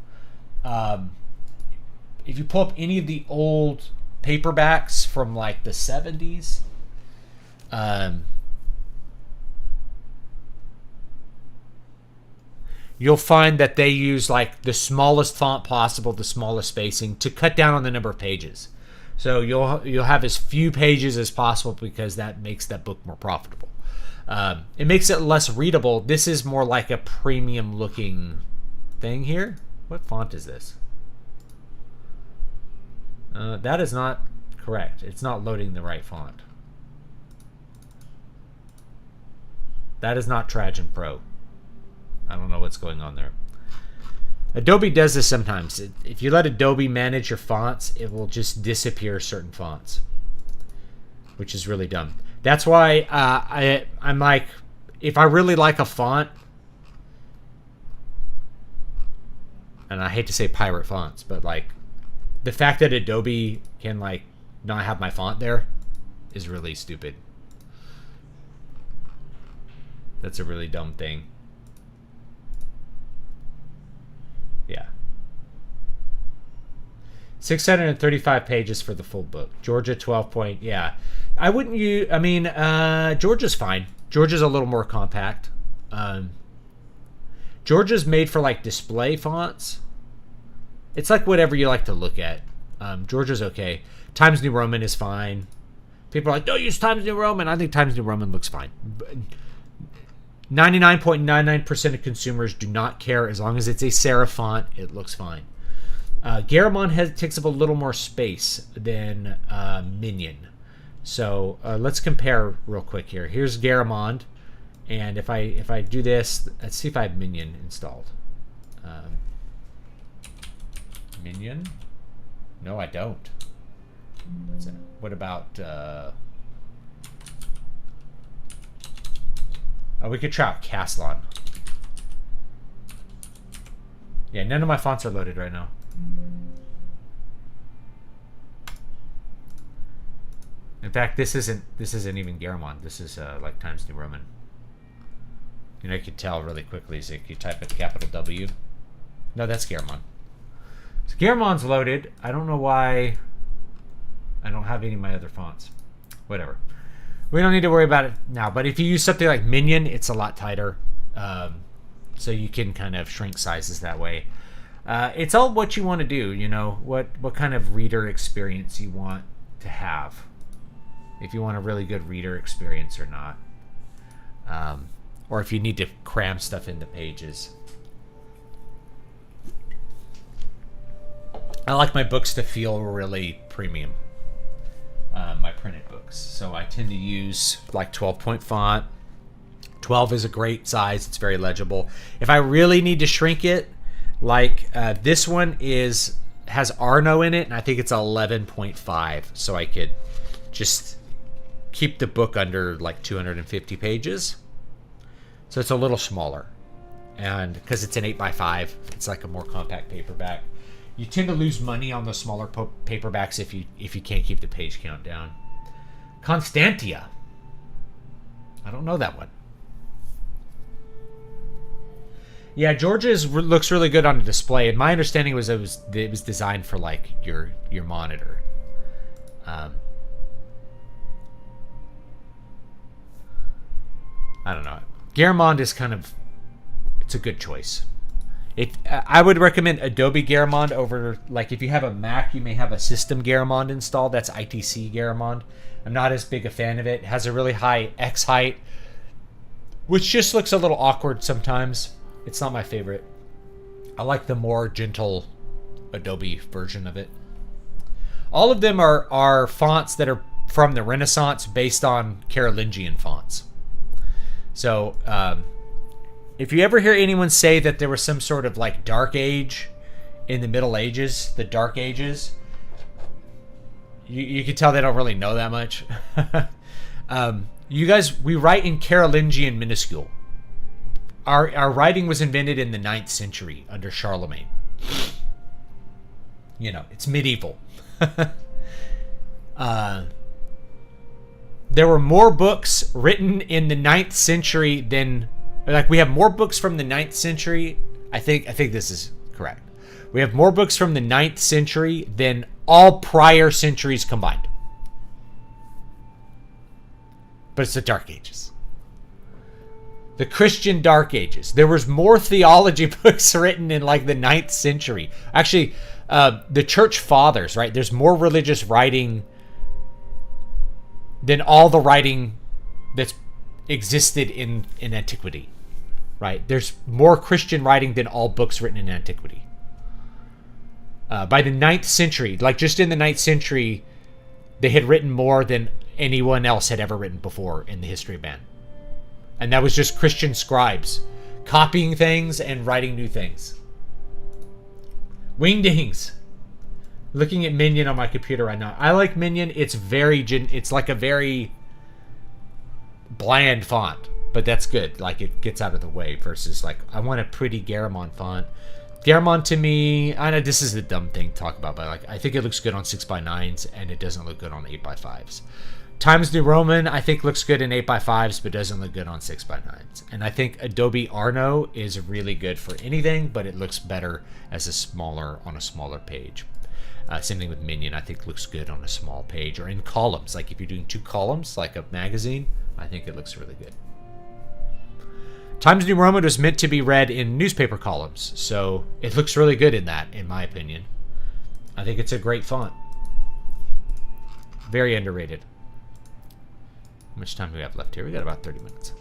if you pull up any of the old paperbacks from like the 70s, you'll find that they use like the smallest font possible, the smallest spacing, to cut down on the number of pages. So you'll have as few pages as possible because that makes that book more profitable. It makes it less readable. This is more like a premium looking thing here. What font is this? That is not correct. It's not loading the right font. That is not Trajan Pro. I don't know what's going on there. Adobe does this sometimes. If you let Adobe manage your fonts, it will just disappear certain fonts, which is really dumb. That's why I'm like, if I really like a font, and I hate to say pirate fonts, but like the fact that Adobe can like not have my font there is really stupid. That's a really dumb thing. Yeah. 635 pages for the full book. Georgia 12 point. Yeah. I wouldn't use. I mean, Georgia's fine. Georgia's a little more compact. Georgia's made for like display fonts. It's like whatever you like to look at. Georgia's okay. Times New Roman is fine. People are like, don't use Times New Roman. I think Times New Roman looks fine. 99.99% of consumers do not care. As long as it's a serif font, it looks fine. Garamond takes up a little more space than Minion. So let's compare real quick here. Here's Garamond, and if I do this, let's see if I have Minion installed. Minion? No, I don't. What about? Oh, we could try out Caslon. Yeah, none of my fonts are loaded right now. In fact, this isn't even Garamond. This is like Times New Roman. You know, you can tell really quickly is if you type a capital W. No, that's Garamond. So Garamond's loaded. I don't know why I don't have any of my other fonts. Whatever. We don't need to worry about it now. But if you use something like Minion, it's a lot tighter. So you can kind of shrink sizes that way. It's all what you want to do, you know, what kind of reader experience you want to have. If you want a really good reader experience or not. Or if you need to cram stuff into pages. I like my books to feel really premium. My printed books. So I tend to use like 12-point font. 12 is a great size. It's very legible. If I really need to shrink it, like this one has Arno in it, and I think it's 11.5. So I could just keep the book under like 250 pages. So it's a little smaller. And because it's an 8x5, it's like a more compact paperback. You tend to lose money on the smaller paperbacks if you can't keep the page count down. Constantia. I don't know that one. Yeah, Georgia's looks really good on a display, and my understanding was it was designed for like your monitor. I don't know. Garamond is it's a good choice. I would recommend Adobe Garamond over, like, if you have a Mac, you may have a System Garamond installed. That's ITC Garamond. I'm not as big a fan of it. It has a really high X height, which just looks a little awkward sometimes. It's not my favorite. I like the more gentle Adobe version of it. All of them are fonts that are from the Renaissance based on Carolingian fonts. So, if you ever hear anyone say that there was some sort of like dark age in the Middle Ages, the Dark Ages, You can tell they don't really know that much. You guys, we write in Carolingian minuscule. Our writing was invented in the 9th century under Charlemagne. You know, it's medieval. There were more books written in the 9th century than, like, we have more books from the 9th century. I think this is correct. We have more books from the 9th century than all prior centuries combined. But it's the Dark Ages. The Christian Dark Ages. There was more theology books written in like the 9th century. Actually, the church fathers, right? There's more religious writing than all the writing that's existed in antiquity, right? There's more Christian writing than all books written in antiquity. By the 9th century, like just in the 9th century, they had written more than anyone else had ever written before in the history of man. And that was just Christian scribes copying things and writing new things. Wingdings. Looking at Minion on my computer right now. I like Minion. It's it's like a very bland font, but that's good. Like, it gets out of the way versus like, I want a pretty Garamond font. Garamond to me, I know this is the dumb thing to talk about, but like, I think it looks good on 6x9s and it doesn't look good on 8x5s. Times New Roman, I think looks good in 8x5s, but doesn't look good on 6x9s. And I think Adobe Arno is really good for anything, but it looks better as on a smaller page. Same thing with Minion. I think looks good on a small page or in columns. Like if you're doing 2 columns, like a magazine, I think it looks really good. Times New Roman was meant to be read in newspaper columns, so it looks really good in that, in my opinion. I think it's a great font. Very underrated. How much time do we have left here? We got about 30 minutes.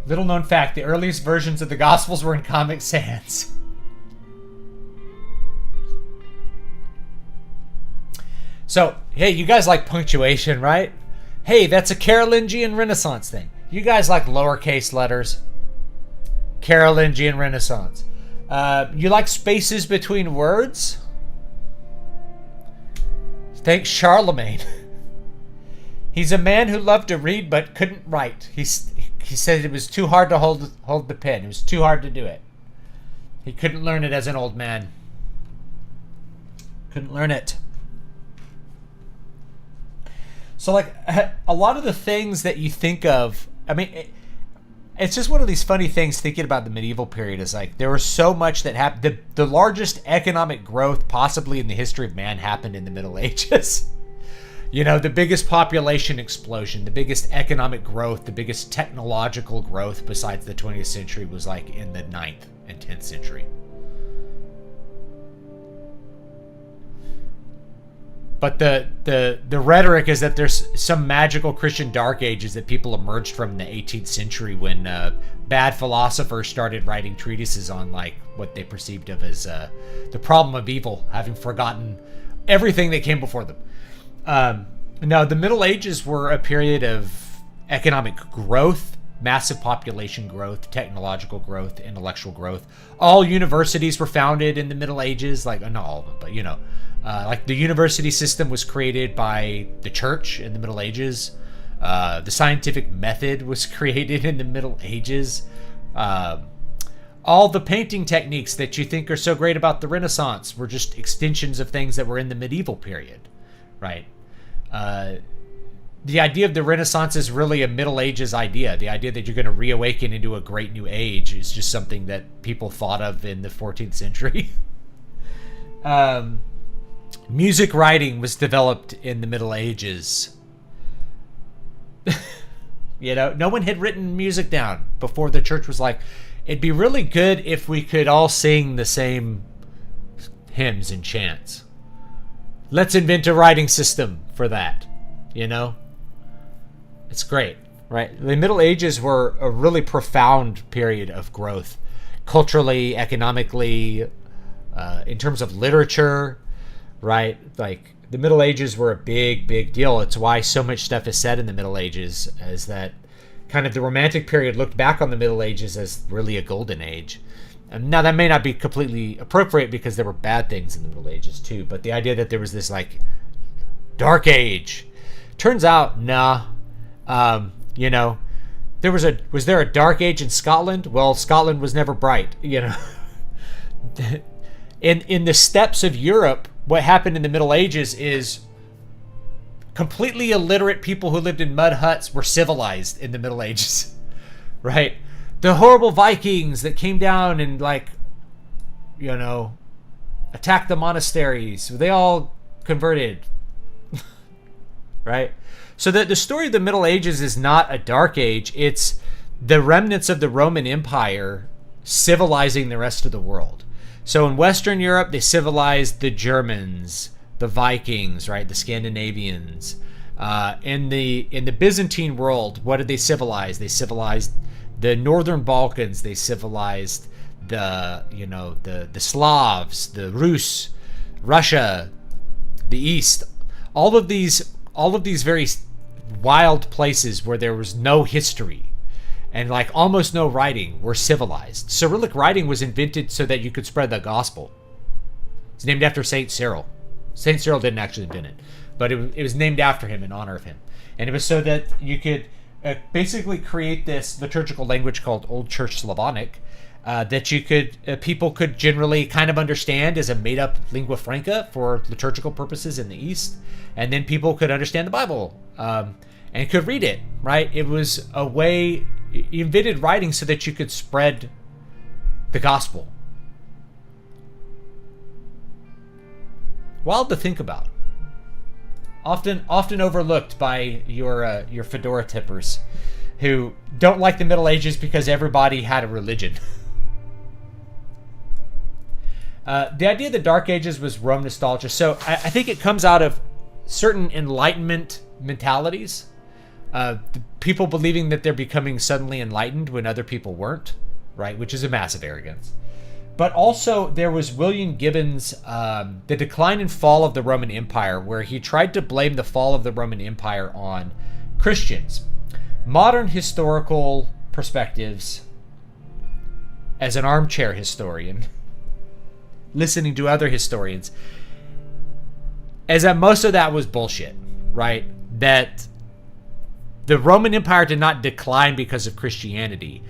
Little known fact, the earliest versions of the Gospels were in Comic Sans. So, hey, you guys like punctuation, right? Hey, that's a Carolingian Renaissance thing. You guys like lowercase letters. Carolingian Renaissance. You like spaces between words? Thanks Charlemagne. He's a man who loved to read but couldn't write. He said it was too hard to hold the pen. It was too hard to do it. He couldn't learn it as an old man. Couldn't learn it. So, like, a lot of the things that you think of, I mean, it's just one of these funny things thinking about the medieval period. Is like, there was so much that happened. The largest economic growth possibly in the history of man happened in the Middle Ages. You know, the biggest population explosion, the biggest economic growth, the biggest technological growth besides the 20th century was like in the 9th and 10th century. But the rhetoric is that there's some magical Christian dark ages that people emerged from in the 18th century when bad philosophers started writing treatises on like what they perceived of as the problem of evil, having forgotten everything that came before them. No, the Middle Ages were a period of economic growth, massive population growth, technological growth, intellectual growth. All universities were founded in the Middle Ages, like not all of them, but you know. Like the university system was created by the church in the Middle Ages. The scientific method was created in the Middle Ages. All the painting techniques that you think are so great about the Renaissance were just extensions of things that were in the medieval period, right? The idea of the Renaissance is really a Middle Ages idea. The idea that you're going to reawaken into a great new age is just something that people thought of in the 14th century. Music writing was developed in the Middle Ages. You know, no one had written music down before the church was like, it'd be really good if we could all sing the same hymns and chants. Let's invent a writing system for that, you know? It's great, right? The Middle Ages were a really profound period of growth, culturally, economically, in terms of literature, right? Like, the Middle Ages were a big, big deal. It's why so much stuff is said in the Middle Ages, as that kind of the Romantic period looked back on the Middle Ages as really a golden age. Now, that may not be completely appropriate because there were bad things in the Middle Ages too, but the idea that there was this like dark age, turns out, nah. You know, was there a dark age in Scotland? Well, Scotland was never bright, you know. In the steppes of Europe, what happened in the Middle Ages is completely illiterate people who lived in mud huts were civilized in the Middle Ages, right? The horrible Vikings that came down and, like, you know, attacked the monasteries, they all converted, right? So the story of the Middle Ages is not a dark age. It's the remnants of the Roman Empire civilizing the rest of the world. So in Western Europe, they civilized the Germans, the Vikings, right? The Scandinavians. In the Byzantine world, what did they civilize? They civilized the Northern Balkans. They civilized the Slavs, the Rus, Russia, the East. All of these very wild places where there was no history and like almost no writing were civilized. Cyrillic writing was invented so that you could spread the gospel. It's named after Saint Cyril. Saint Cyril didn't actually invent it, but it was named after him in honor of him. And it was so that you could basically create this liturgical language called Old Church Slavonic that you could people could generally kind of understand as a made-up lingua franca for liturgical purposes in the East, and then people could understand the Bible and could read it, right? It was a way. You invented writing so that you could spread the gospel. Wild to think about. Often overlooked by your fedora tippers who don't like the Middle Ages because everybody had a religion. The idea of the Dark Ages was Rome nostalgia. So I think it comes out of certain Enlightenment mentalities. The people believing that they're becoming suddenly enlightened when other people weren't, right? Which is a massive arrogance. But also there was William Gibbon's The Decline and Fall of the Roman Empire, where he tried to blame the fall of the Roman Empire on Christians. Modern historical perspectives, as an armchair historian, listening to other historians, is that most of that was bullshit, right? That the Roman Empire did not decline because of Christianity.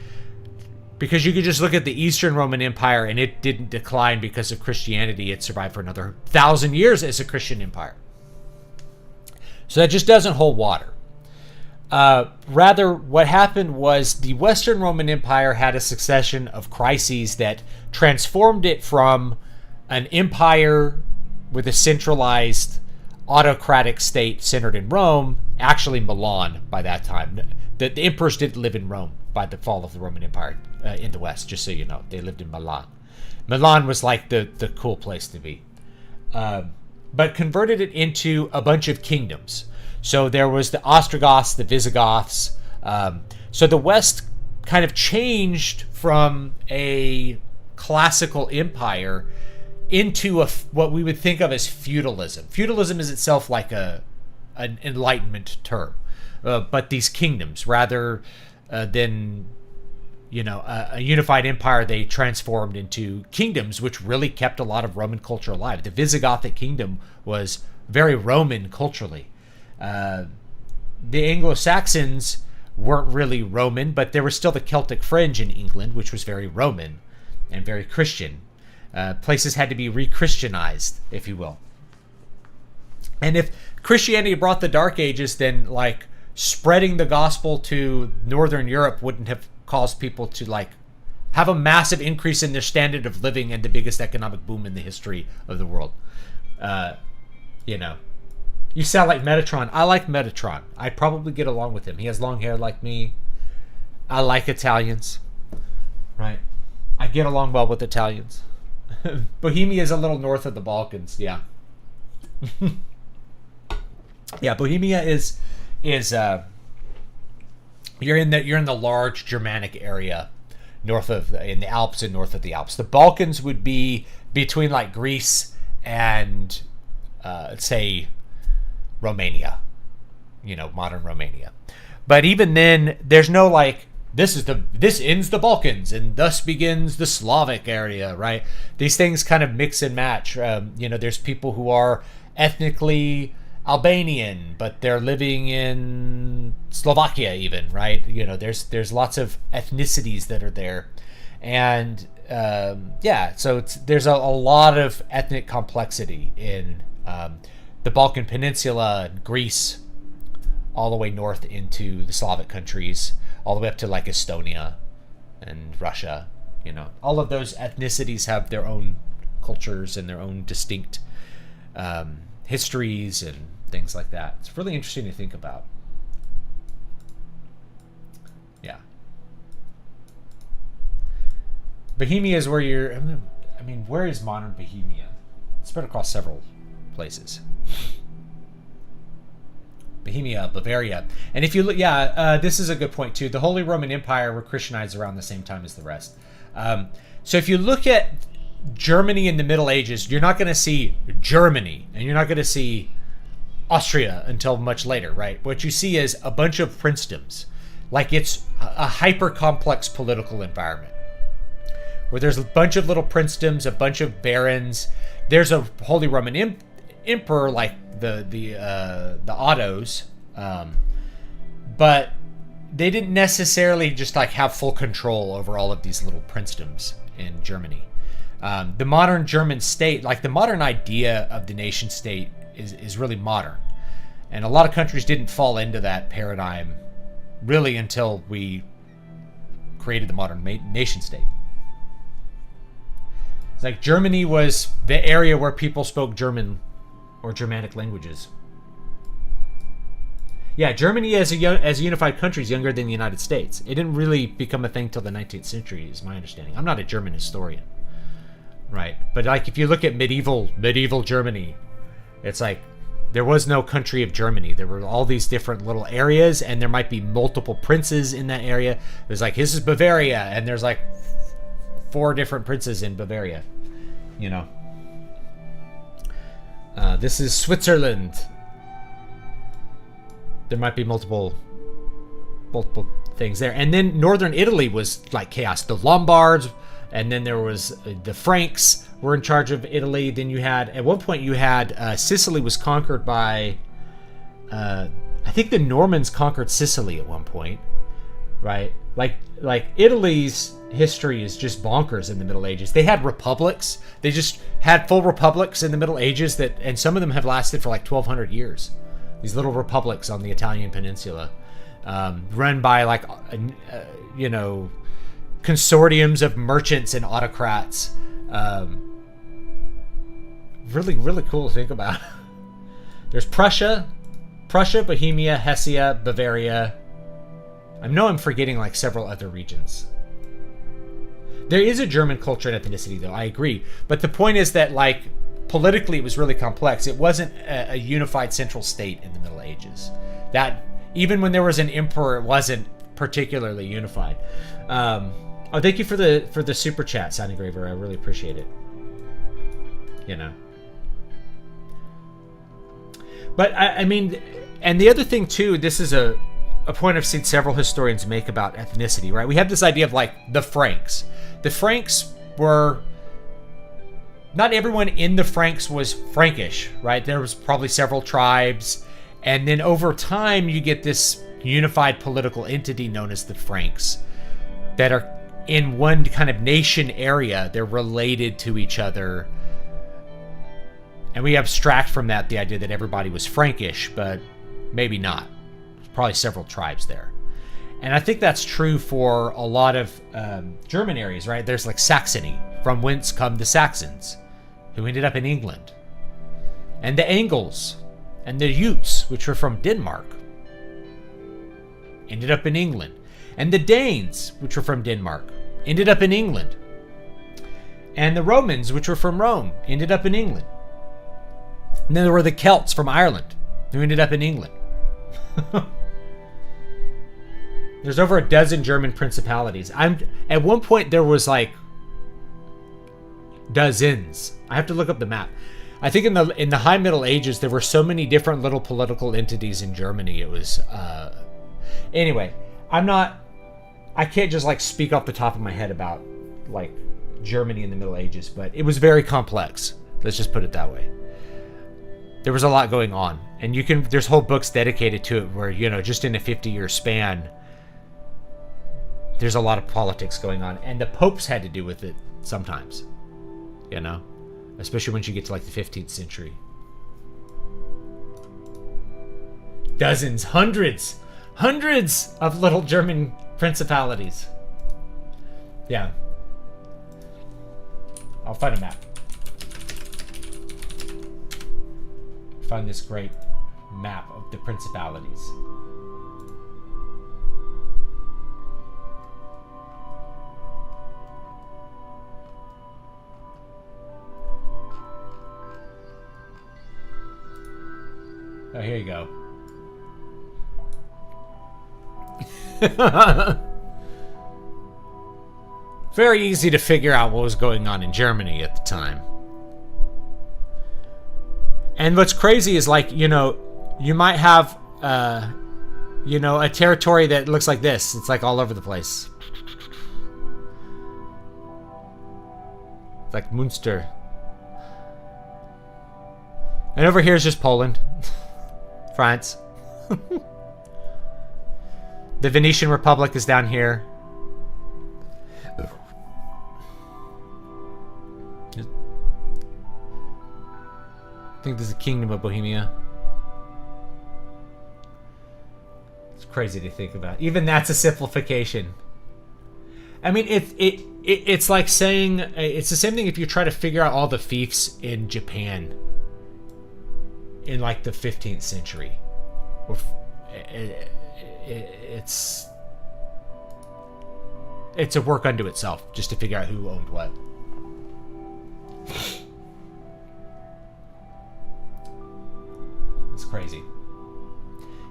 Because you could just look at the Eastern Roman Empire and it didn't decline because of Christianity. It survived for another 1,000 years as a Christian empire. So that just doesn't hold water. Rather, what happened was the Western Roman Empire had a succession of crises that transformed it from an empire with a centralized autocratic state centered in Rome, actually Milan by that time. The emperors didn't live in Rome by the fall of the Roman Empire in the West, just so you know. They lived in Milan. Milan was like the cool place to be. But converted it into a bunch of kingdoms. So there was the Ostrogoths, the Visigoths. So the West kind of changed from a classical empire into what we would think of as feudalism. Feudalism is itself like an Enlightenment term. But these kingdoms, rather than a unified empire, they transformed into kingdoms, which really kept a lot of Roman culture alive. The Visigothic kingdom was very Roman culturally. The Anglo-Saxons weren't really Roman, but there was still the Celtic fringe in England, which was very Roman and very Christian. Places had to be re-Christianized, if you will. And if Christianity brought the Dark Ages, then like spreading the gospel to Northern Europe wouldn't have caused people to like have a massive increase in their standard of living and the biggest economic boom in the history of the world. You sound like Metatron. I like Metatron. I'd probably get along with him. He has long hair like me. I like Italians. Right? I get along well with Italians. Bohemia is a little north of the Balkans. Yeah. Yeah, Bohemia is you're in the large Germanic area in the Alps and north of the Alps. The Balkans would be between like Greece and say Romania, modern Romania. But even then, there's no like this ends the Balkans and thus begins the Slavic area, right? These things kind of mix and match. There's people who are ethnically Albanian, but they're living in Slovakia even, right? There's lots of ethnicities that are there. And so there's a lot of ethnic complexity in the Balkan Peninsula, Greece, all the way north into the Slavic countries, all the way up to like Estonia and Russia. All of those ethnicities have their own cultures and their own distinct histories and things like that. It's really interesting to think about. Yeah. Bohemia is where where is modern Bohemia? It's spread across several places. Bohemia, Bavaria. And if you look, this is a good point too. The Holy Roman Empire were Christianized around the same time as the rest. So if you look at Germany in the Middle Ages, you're not going to see Germany, and you're not going to see Austria until much later, right? What you see is a bunch of princedoms. Like it's a hyper-complex political environment where there's a bunch of little princedoms, a bunch of barons. There's a Holy Roman Emperor like the Ottos, but they didn't necessarily just like have full control over all of these little princedoms in Germany. The modern German state, like the modern idea of the nation state, is really modern, and a lot of countries didn't fall into that paradigm really until we created the modern nation state. It's like Germany was the area where people spoke German or Germanic languages. Yeah, Germany as a unified country is younger than the United States. It didn't really become a thing till the 19th century, is my understanding. I'm not a German historian, right? But like if you look at medieval Germany, it's like there was no country of Germany. There were all these different little areas, and there might be multiple princes in that area. There's like, this is Bavaria, and there's like 4 different princes in Bavaria, this is Switzerland. There might be multiple things there. And then northern Italy was like chaos. The Lombards, and then there was the Franks were in charge of Italy. Then you had, at one point you had Sicily was conquered by, I think the Normans conquered Sicily at one point. right? Like Italy's history is just bonkers in the Middle Ages. They had republics. They just had full republics in the Middle Ages and some of them have lasted for like 1,200 years. These little republics on the Italian peninsula, run by like, consortiums of merchants and autocrats. Really, really cool to think about. There's Prussia, Bohemia, Hessia, Bavaria. I know I'm forgetting like several other regions. There is a German culture and ethnicity, though, I agree. But the point is that, like, politically it was really complex. It wasn't a unified central state in the Middle Ages. That, even when there was an emperor, it wasn't particularly unified. Thank you for the super chat, Sound Engraver. I really appreciate it. But, I mean, and the other thing, too, this is a point I've seen several historians make about ethnicity, right? We have this idea of, like, the Franks. The Franks were... Not everyone in the Franks was Frankish, right? There was probably several tribes. And then over time, you get this unified political entity known as the Franks that are in one kind of nation area. They're related to each other. And we abstract from that the idea that everybody was Frankish, but maybe not. There's probably several tribes there. And I think that's true for a lot of German areas, right? There's like Saxony, from whence come the Saxons, who ended up in England. And the Angles and the Utes, which were from Denmark, ended up in England. And the Danes, which were from Denmark, ended up in England. And the Romans, which were from Rome, ended up in England. And then there were the Celts from Ireland, who ended up in England. There's over a dozen German principalities. At one point there was like dozens. I have to look up the map. I think in the High Middle Ages there were so many different little political entities in Germany. It was anyway. I can't just like speak off the top of my head about like Germany in the Middle Ages, but it was very complex. Let's just put it that way. There was a lot going on, and there's whole books dedicated to it where, just in a 50-year span, there's a lot of politics going on, and the popes had to do with it sometimes, especially once you get to like the 15th century. Dozens, hundreds of little German principalities. Yeah. I'll find a map. Find this great map of the principalities. Oh, here you go. Very easy to figure out what was going on in Germany at the time. And what's crazy is, like, you might have, a territory that looks like this. It's like all over the place. It's like Munster. And over here is just Poland. France. The Venetian Republic is down here. I think there's a Kingdom of Bohemia. It's crazy to think about. Even that's a simplification. I mean, it's like saying, it's the same thing if you try to figure out all the fiefs in Japan in like the 15th century. It's a work unto itself just to figure out who owned what. It's crazy.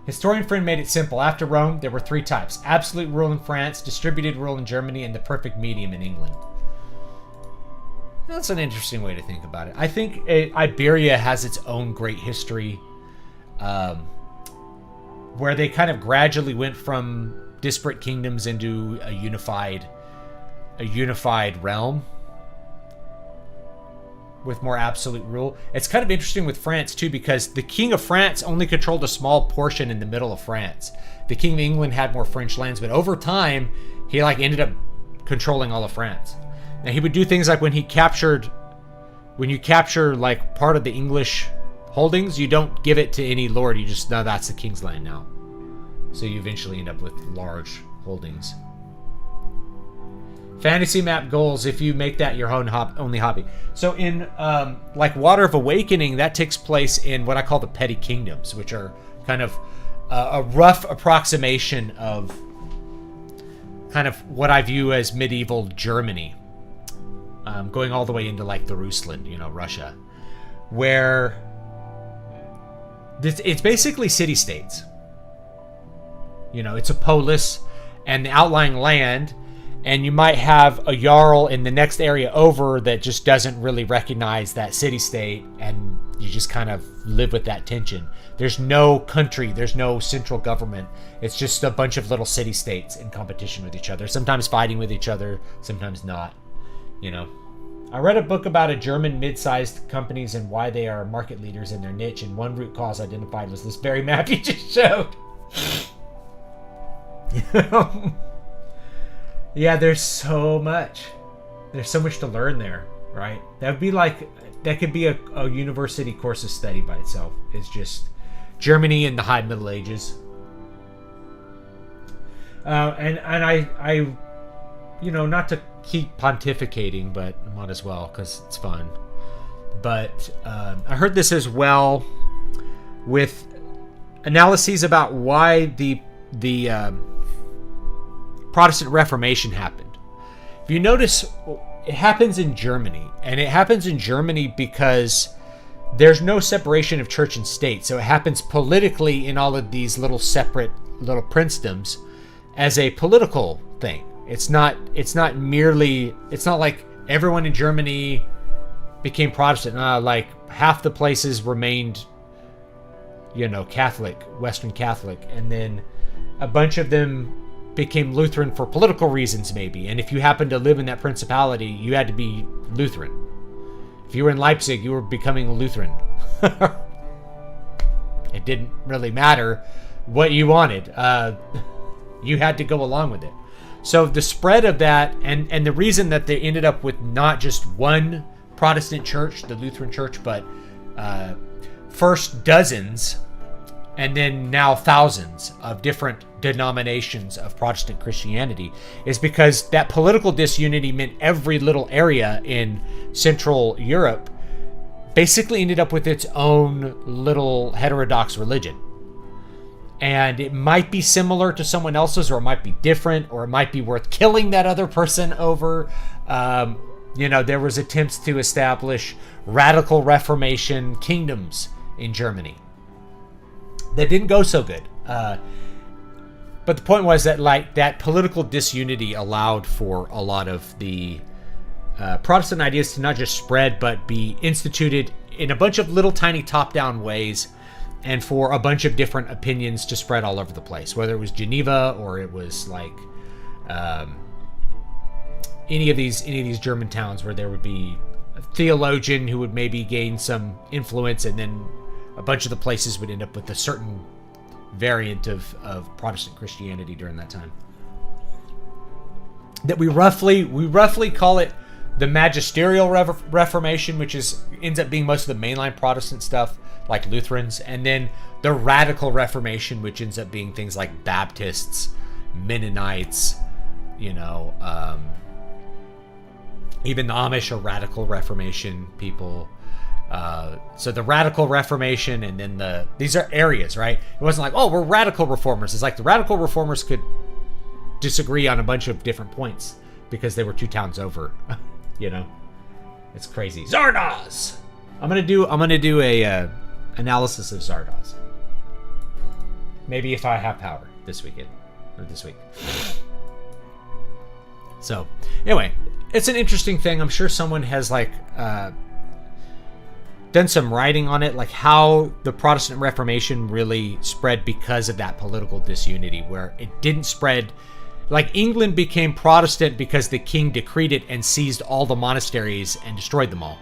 Historian friend made it simple. After Rome, there were three types: absolute rule in France, distributed rule in Germany, and the perfect medium in England. That's an interesting way to think about it. I think Iberia has its own great history, where they kind of gradually went from disparate kingdoms into a unified realm. with more absolute rule. It's kind of interesting with France too, because the King of France only controlled a small portion in the middle of France. The King of England had more French lands, but over time he like ended up controlling all of France. And he would do things like when you capture like part of the English holdings, you don't give it to any lord, you just know that's the king's land now. So you eventually end up with large holdings. Fantasy map goals, if you make that your only hobby. So in like Water of Awakening, that takes place in what I call the petty kingdoms, which are kind of a rough approximation of kind of what I view as medieval Germany, going all the way into like the Rusland, Russia, where it's basically city-states. It's a polis and the outlying land, and you might have a jarl in the next area over that just doesn't really recognize that city-state, and you just kind of live with that tension. There's no country, there's no central government. It's just a bunch of little city-states in competition with each other, sometimes fighting with each other, sometimes not. I read a book about a German mid-sized companies and why they are market leaders in their niche, and one root cause identified was this very map you just showed. Yeah, there's so much to learn there, right? That could be a university course of study by itself. It's just Germany in the High Middle Ages. And I not to keep pontificating, but I might as well because it's fun. But I heard this as well with analyses about why the Protestant Reformation happened. If you notice, it happens in Germany, and it happens in Germany because there's no separation of church and state. So it happens politically in all of these little separate little princedoms as a political thing. It's not like everyone in Germany became Protestant. Like half the places remained, Catholic, Western Catholic, and then a bunch of them became Lutheran for political reasons, maybe. And if you happened to live in that principality, you had to be Lutheran. If you were in Leipzig, you were becoming a Lutheran. It didn't really matter what you wanted. You had to go along with it. So the spread of that, and the reason that they ended up with not just one Protestant church, the Lutheran Church, but first dozens, and then now thousands of different denominations of Protestant Christianity, is because that political disunity meant every little area in Central Europe basically ended up with its own little heterodox religion. And it might be similar to someone else's, or it might be different, or it might be worth killing that other person over. There was attempts to establish radical Reformation kingdoms in Germany that didn't go so good. But the point was that that political disunity allowed for a lot of the Protestant ideas to not just spread, but be instituted in a bunch of little tiny top-down ways, and for a bunch of different opinions to spread all over the place, whether it was Geneva or it was like any of these German towns where there would be a theologian who would maybe gain some influence, and then a bunch of the places would end up with a certain variant of Protestant Christianity during that time. That we roughly call it the Magisterial Reformation, which ends up being most of the mainline Protestant stuff, like Lutherans, and then the Radical Reformation, which ends up being things like Baptists, Mennonites, even the Amish are Radical Reformation people. So the Radical Reformation, and then these are areas, right? It wasn't like, oh, we're Radical Reformers. It's like the Radical Reformers could disagree on a bunch of different points because they were two towns over. It's crazy. Zardoz. I'm gonna do a analysis of Zardoz. Maybe if I have power this week. So anyway, it's an interesting thing. I'm sure someone has done some writing on it, like how the Protestant Reformation really spread because of that political disunity, where it didn't spread. Like England became Protestant because the king decreed it and seized all the monasteries and destroyed them all.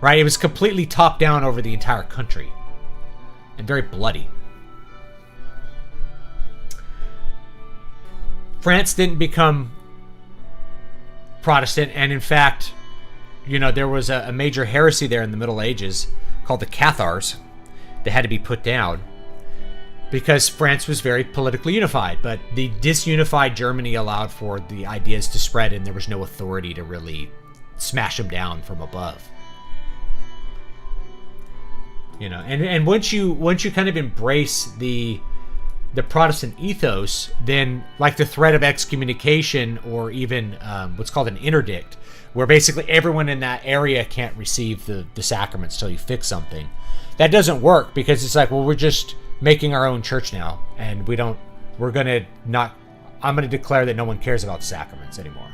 right? It was completely top down over the entire country and very bloody. France didn't become Protestant, and in fact, you know, there was a major heresy there in the Middle Ages called the Cathars that had to be put down because France was very politically unified, but the disunified Germany allowed for the ideas to spread, and there was no authority to really smash them down from above. You know, and once you kind of embrace the Protestant ethos, then like the threat of excommunication, or even what's called an interdict, where basically everyone in that area can't receive the sacraments till you fix something. That doesn't work, because it's like, well, we're just making our own church now, and I'm going to declare that no one cares about the sacraments anymore.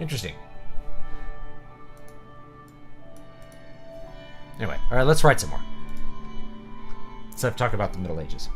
Interesting. Anyway, all right, let's write some more. Instead of talking about the Middle Ages.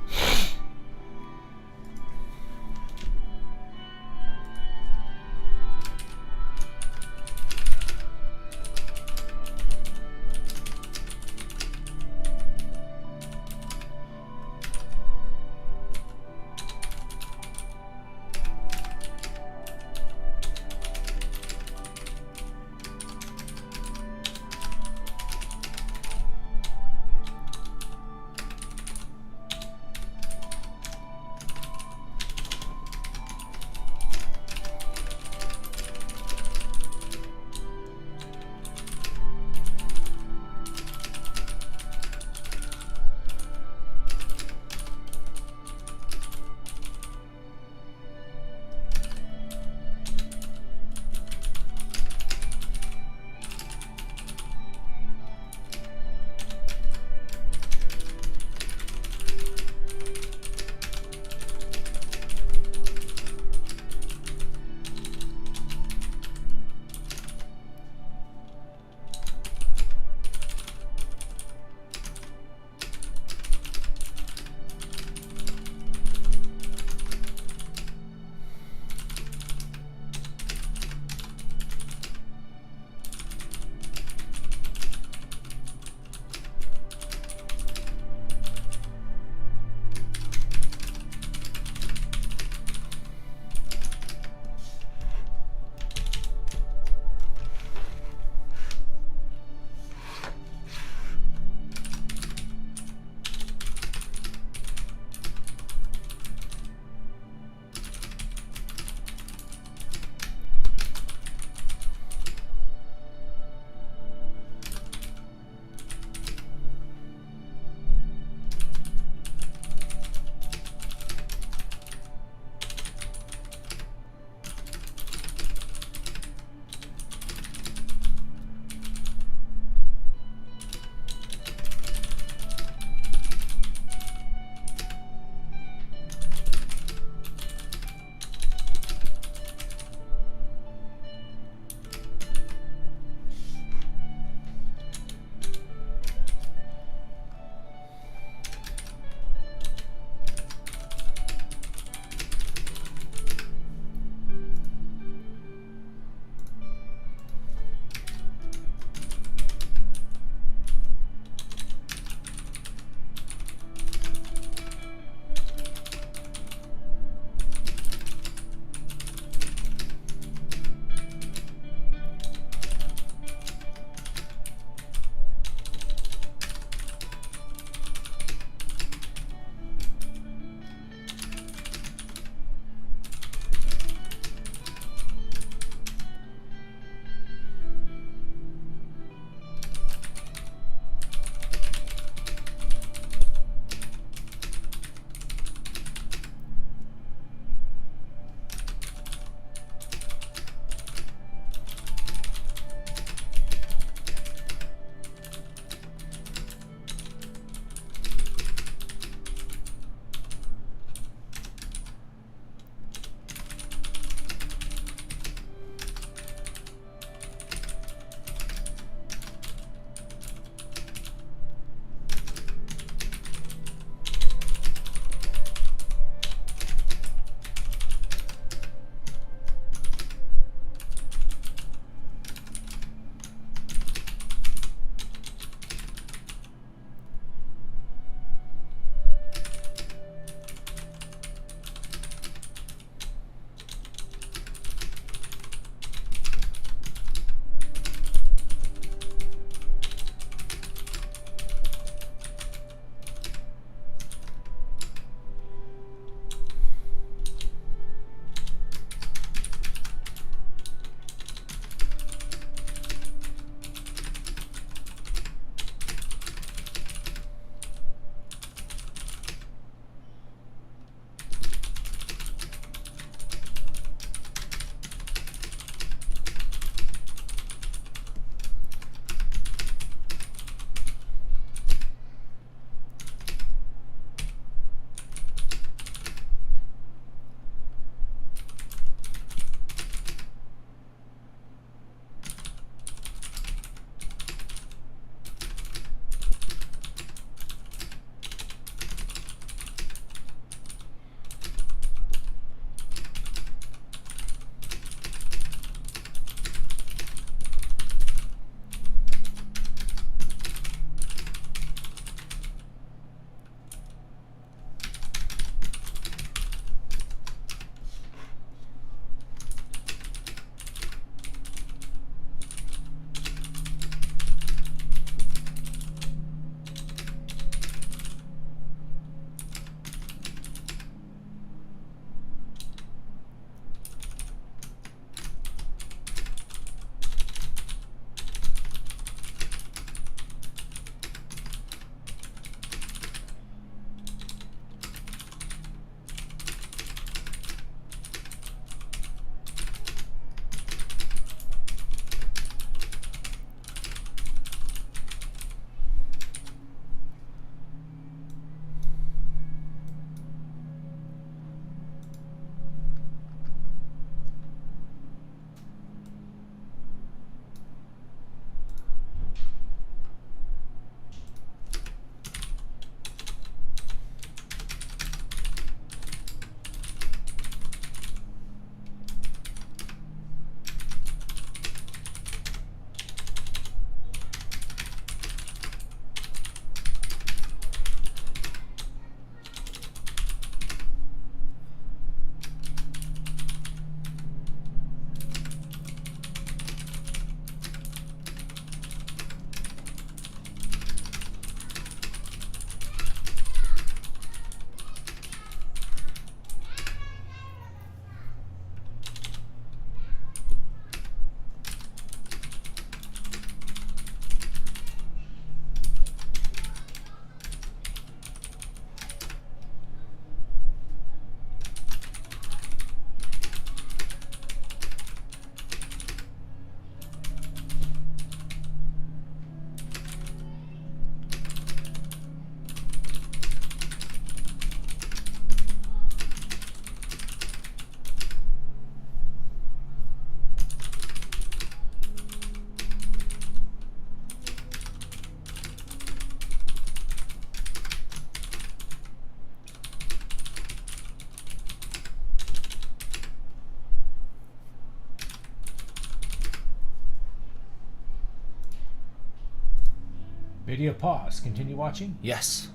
Video pause. Continue watching? Yes.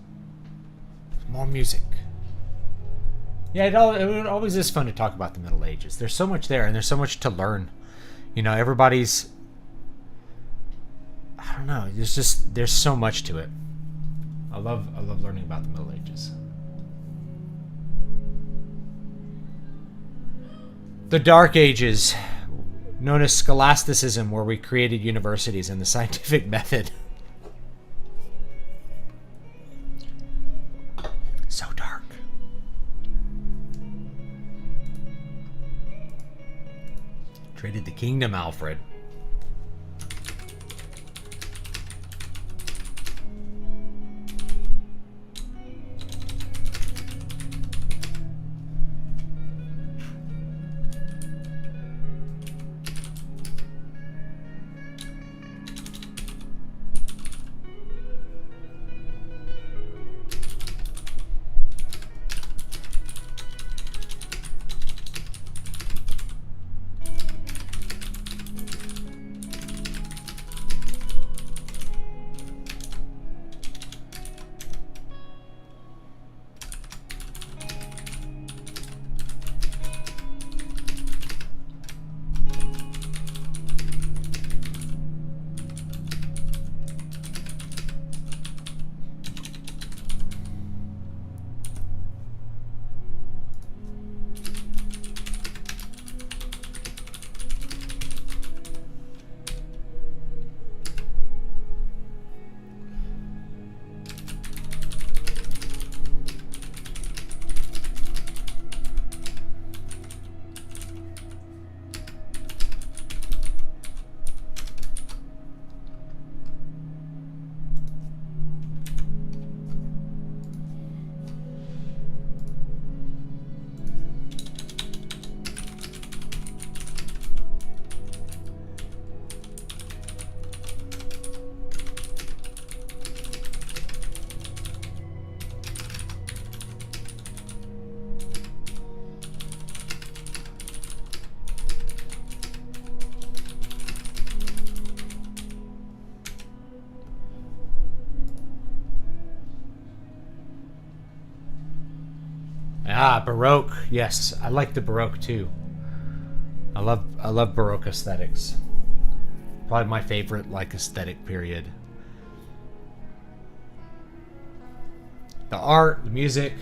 More music. Yeah, it always is fun to talk about the Middle Ages. There's so much there, and there's so much to learn. You know, everybody's... I don't know. There's so much to it. I love learning about the Middle Ages. The Dark Ages, known as scholasticism, where we created universities and the scientific method. So dark. Traded the kingdom, Alfred. Ah, Baroque. Yes, I like the Baroque too. I love Baroque aesthetics. Probably my favorite like aesthetic period. The art, the music.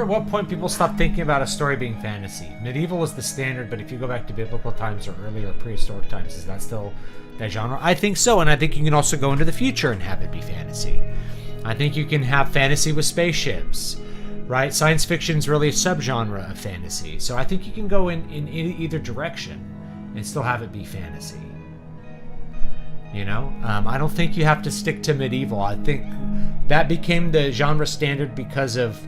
what point people stopped thinking about a story being fantasy. Medieval is the standard, but if you go back to biblical times or earlier prehistoric times, is that still that genre? I think so, and I think you can also go into the future and have it be fantasy. I think you can have fantasy with spaceships, right? Science fiction is really a subgenre of fantasy. So I think you can go in either direction and still have it be fantasy. You know? I don't think you have to stick to medieval. I think that became the genre standard because of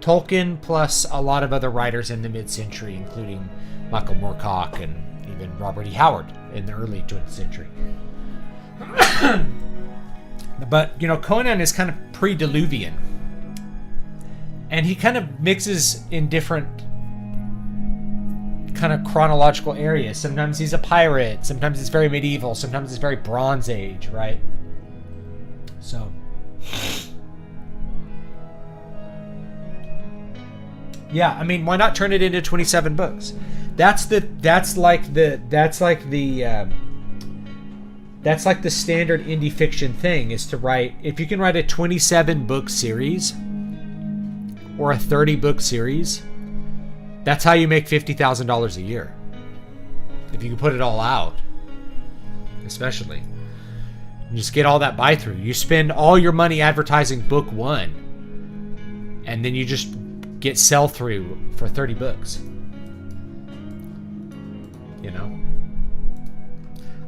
Tolkien plus a lot of other writers in the mid-century, including Michael Moorcock and even Robert E. Howard in the early 20th century. But, you know, Conan is kind of pre-Diluvian. And he kind of mixes in different kind of chronological areas. Sometimes he's a pirate, sometimes it's very medieval, sometimes it's very Bronze Age, right? So... yeah, I mean, why not turn it into 27 books? That's like the standard indie fiction thing, is to write, if you can write a 27 book series or a 30 book series, that's how you make $50,000 a year. If you can put it all out, especially. You just get all that buy through. You spend all your money advertising book one, and then you just get sell through for 30 books. You know?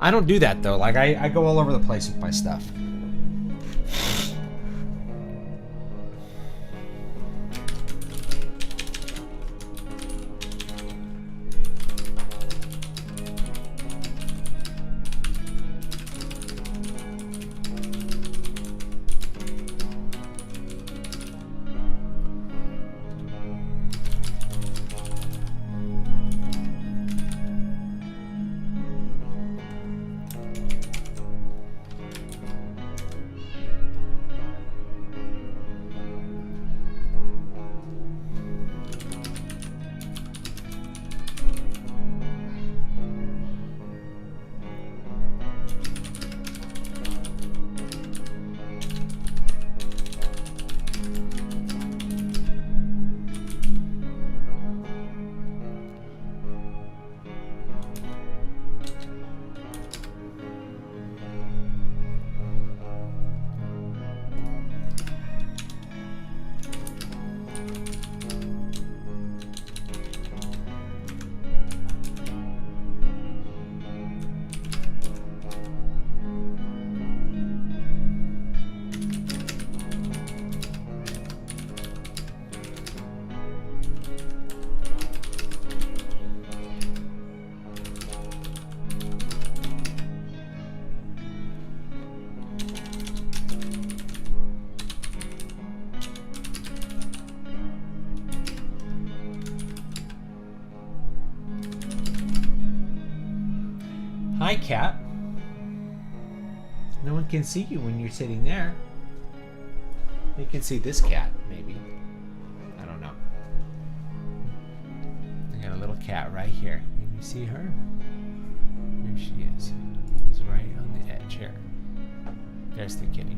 I don't do that though. Like I go all over the place with my stuff. Hi, cat. No one can see you when you're sitting there. They can see this cat, maybe. I don't know. I got a little cat right here. Can you see her? There she is. She's right on the edge here. There's the kitty.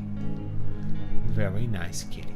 Very nice kitty.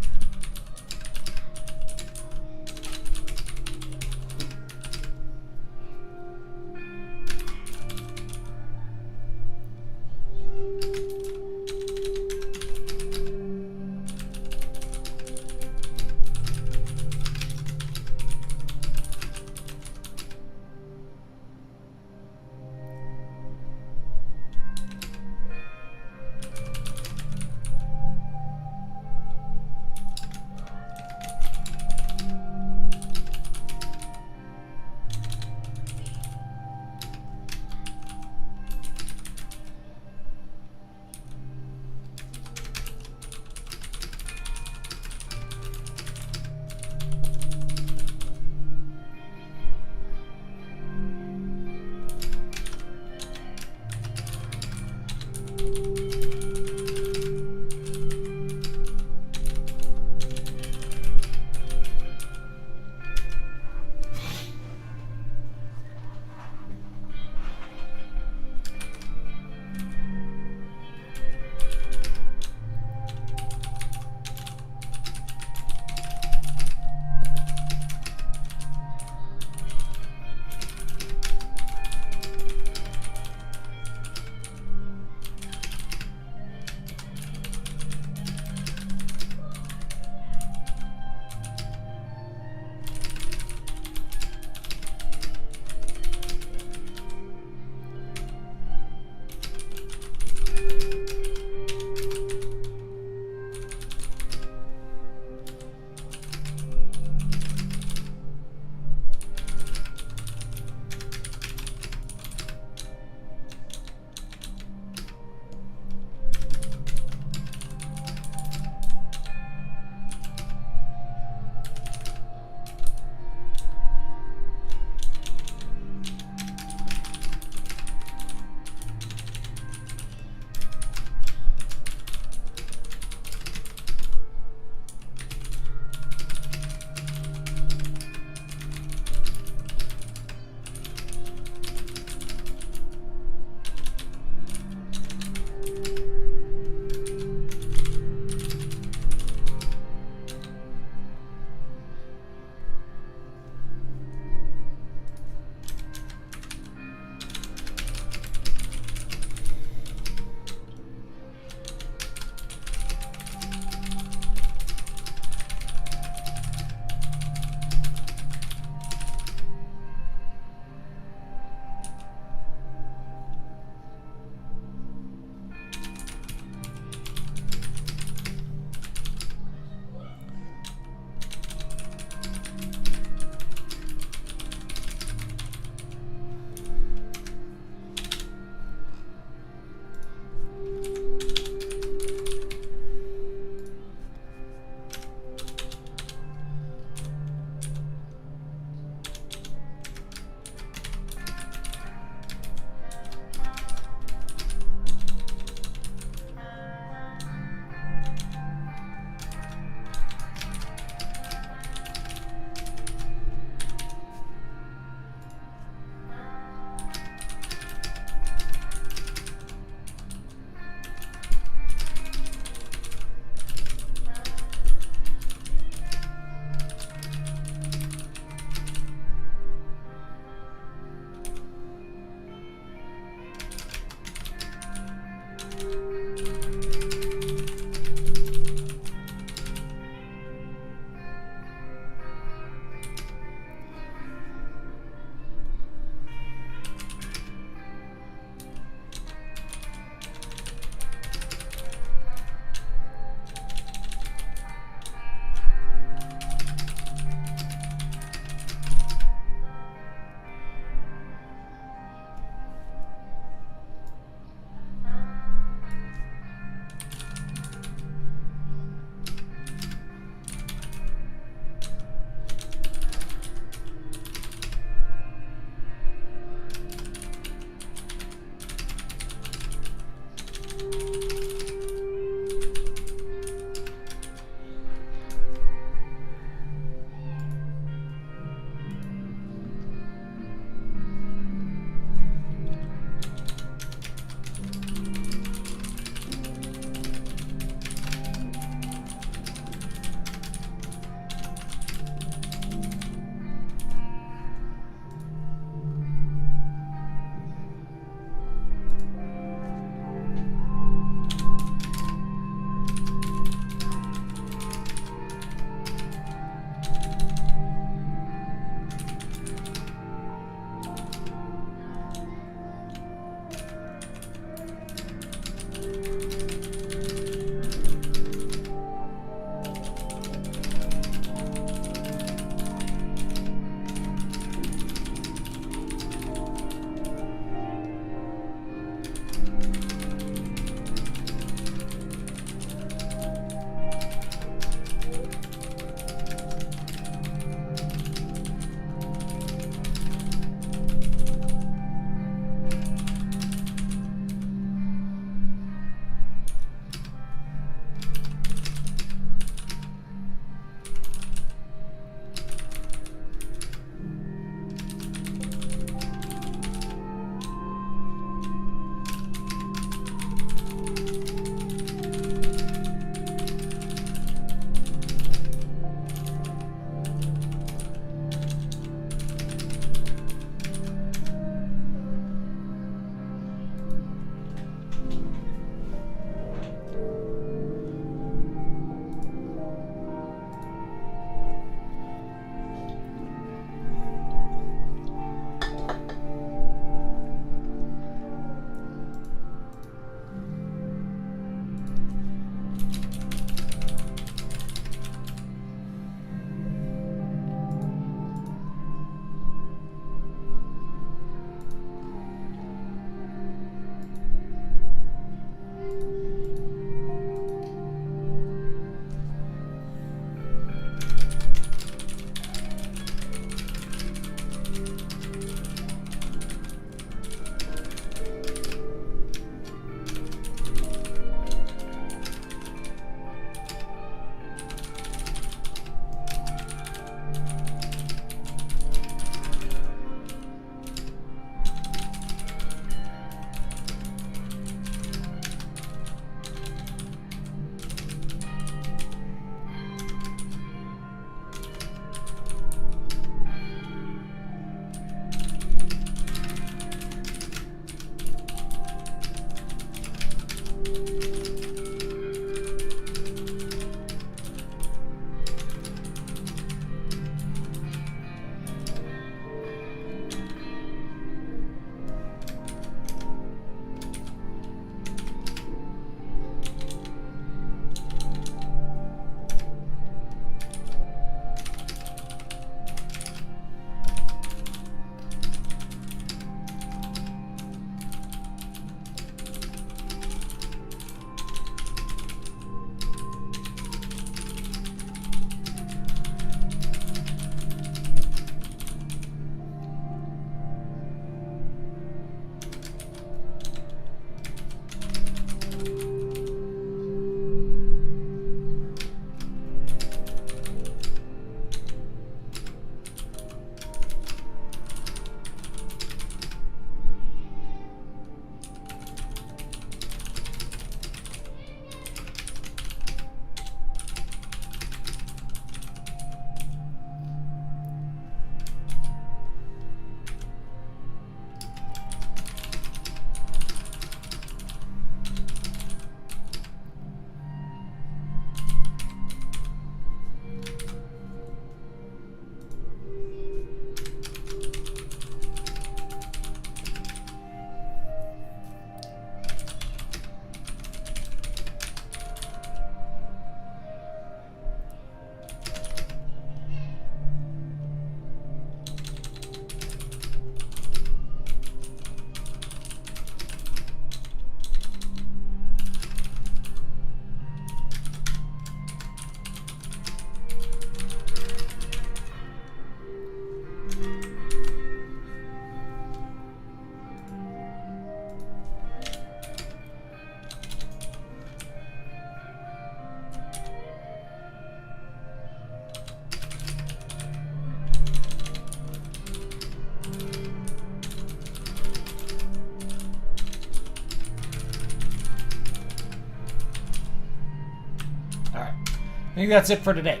think that's it for today.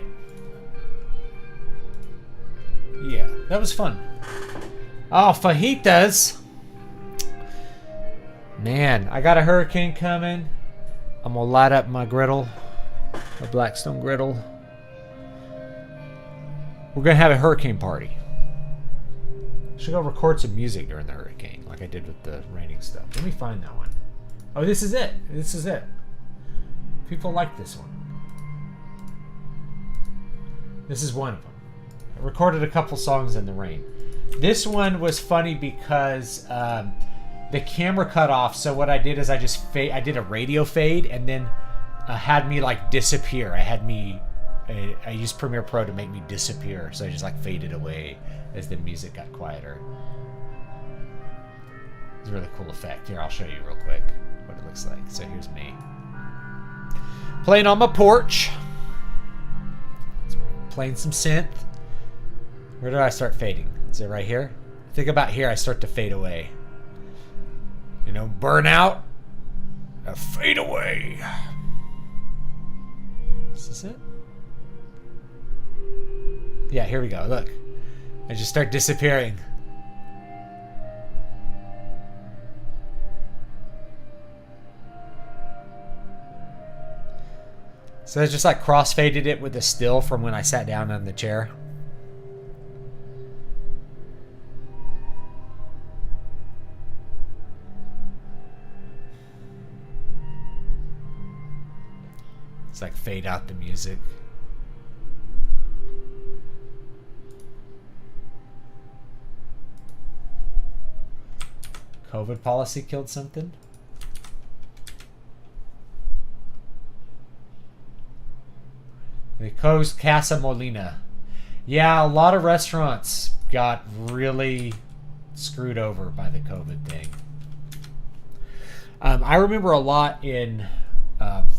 Yeah, that was fun. Oh, fajitas. Man, I got a hurricane coming. I'm gonna light up my griddle, a Blackstone griddle. We're gonna have a hurricane party. Should go record some music during the hurricane, like I did with the raining stuff. Let me find that one. Oh, this is it. This is it. People like this one. This is one of them. I recorded a couple songs in the rain. This one was funny because the camera cut off. So what I did is I did a radio fade and then had me like disappear. I used Premiere Pro to make me disappear. So I just like faded away as the music got quieter. It's a really cool effect. Here, I'll show you real quick what it looks like. So here's me. Playing on my porch. Playing some synth. Where do I start fading? Is it right here? Think about here, I start to fade away. You know, burn out, fade away. Is this it? Yeah, here we go. Look. I just start disappearing. So I just like crossfaded it with the still from when I sat down on the chair. It's like fade out the music. COVID policy killed something? They closed Casa Molina. Yeah, a lot of restaurants got really screwed over by the COVID thing. I remember a lot in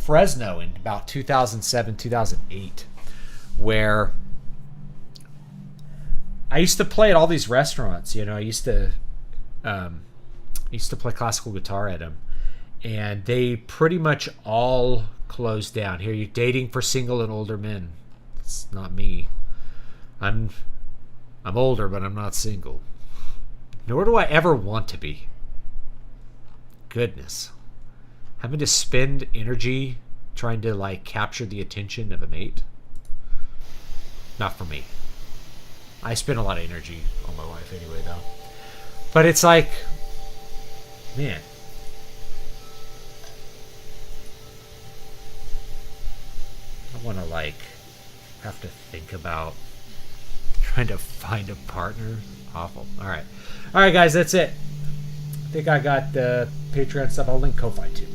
Fresno in about 2007, 2008, where I used to play at all these restaurants. You know, I used to play classical guitar at them, and they pretty much all closed down. Here, you're dating for single and older men. It's not me. I'm older, but I'm not single. Nor do I ever want to be. Goodness. Having to spend energy trying to like capture the attention of a mate. Not for me. I spend a lot of energy on my wife anyway, though. But it's like, man. I want to like have to think about trying to find a partner. Awful. All right, guys, that's it. I think I got the Patreon stuff. I'll link Ko-Fi too.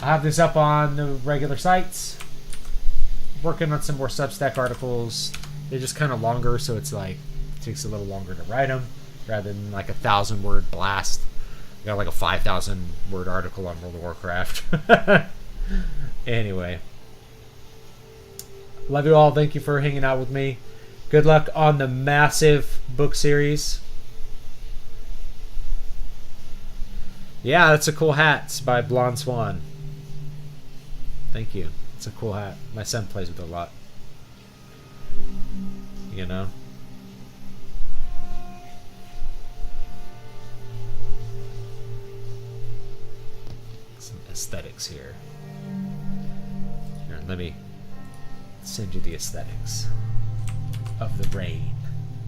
I have this up on the regular sites. Working on some more Substack articles. They're just kind of longer, so it's like it takes a little longer to write them rather than like 1,000-word blast. I got like a 5,000-word article on World of Warcraft. Anyway, love you all. Thank you for hanging out with me. Good luck on the massive book series. Yeah, that's a cool hat. It's by Blonde Swan. Thank you. It's a cool hat. My son plays with it a lot. You know? Some aesthetics here. Here, let me send you the aesthetics of the rain.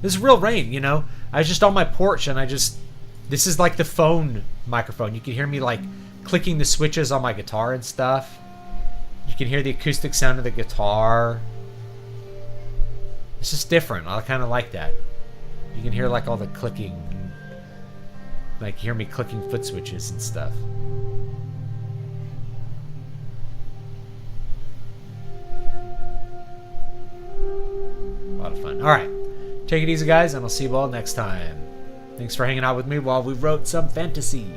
This is real rain, you know? I was just on my porch and this is like the phone microphone. You can hear me like clicking the switches on my guitar and stuff. You can hear the acoustic sound of the guitar. It's just different. I kind of like that. You can hear like all the clicking. Like hear me clicking foot switches and stuff. A lot of fun. Alright. Take it easy, guys, and I'll see you all next time. Thanks for hanging out with me while we wrote some fantasy.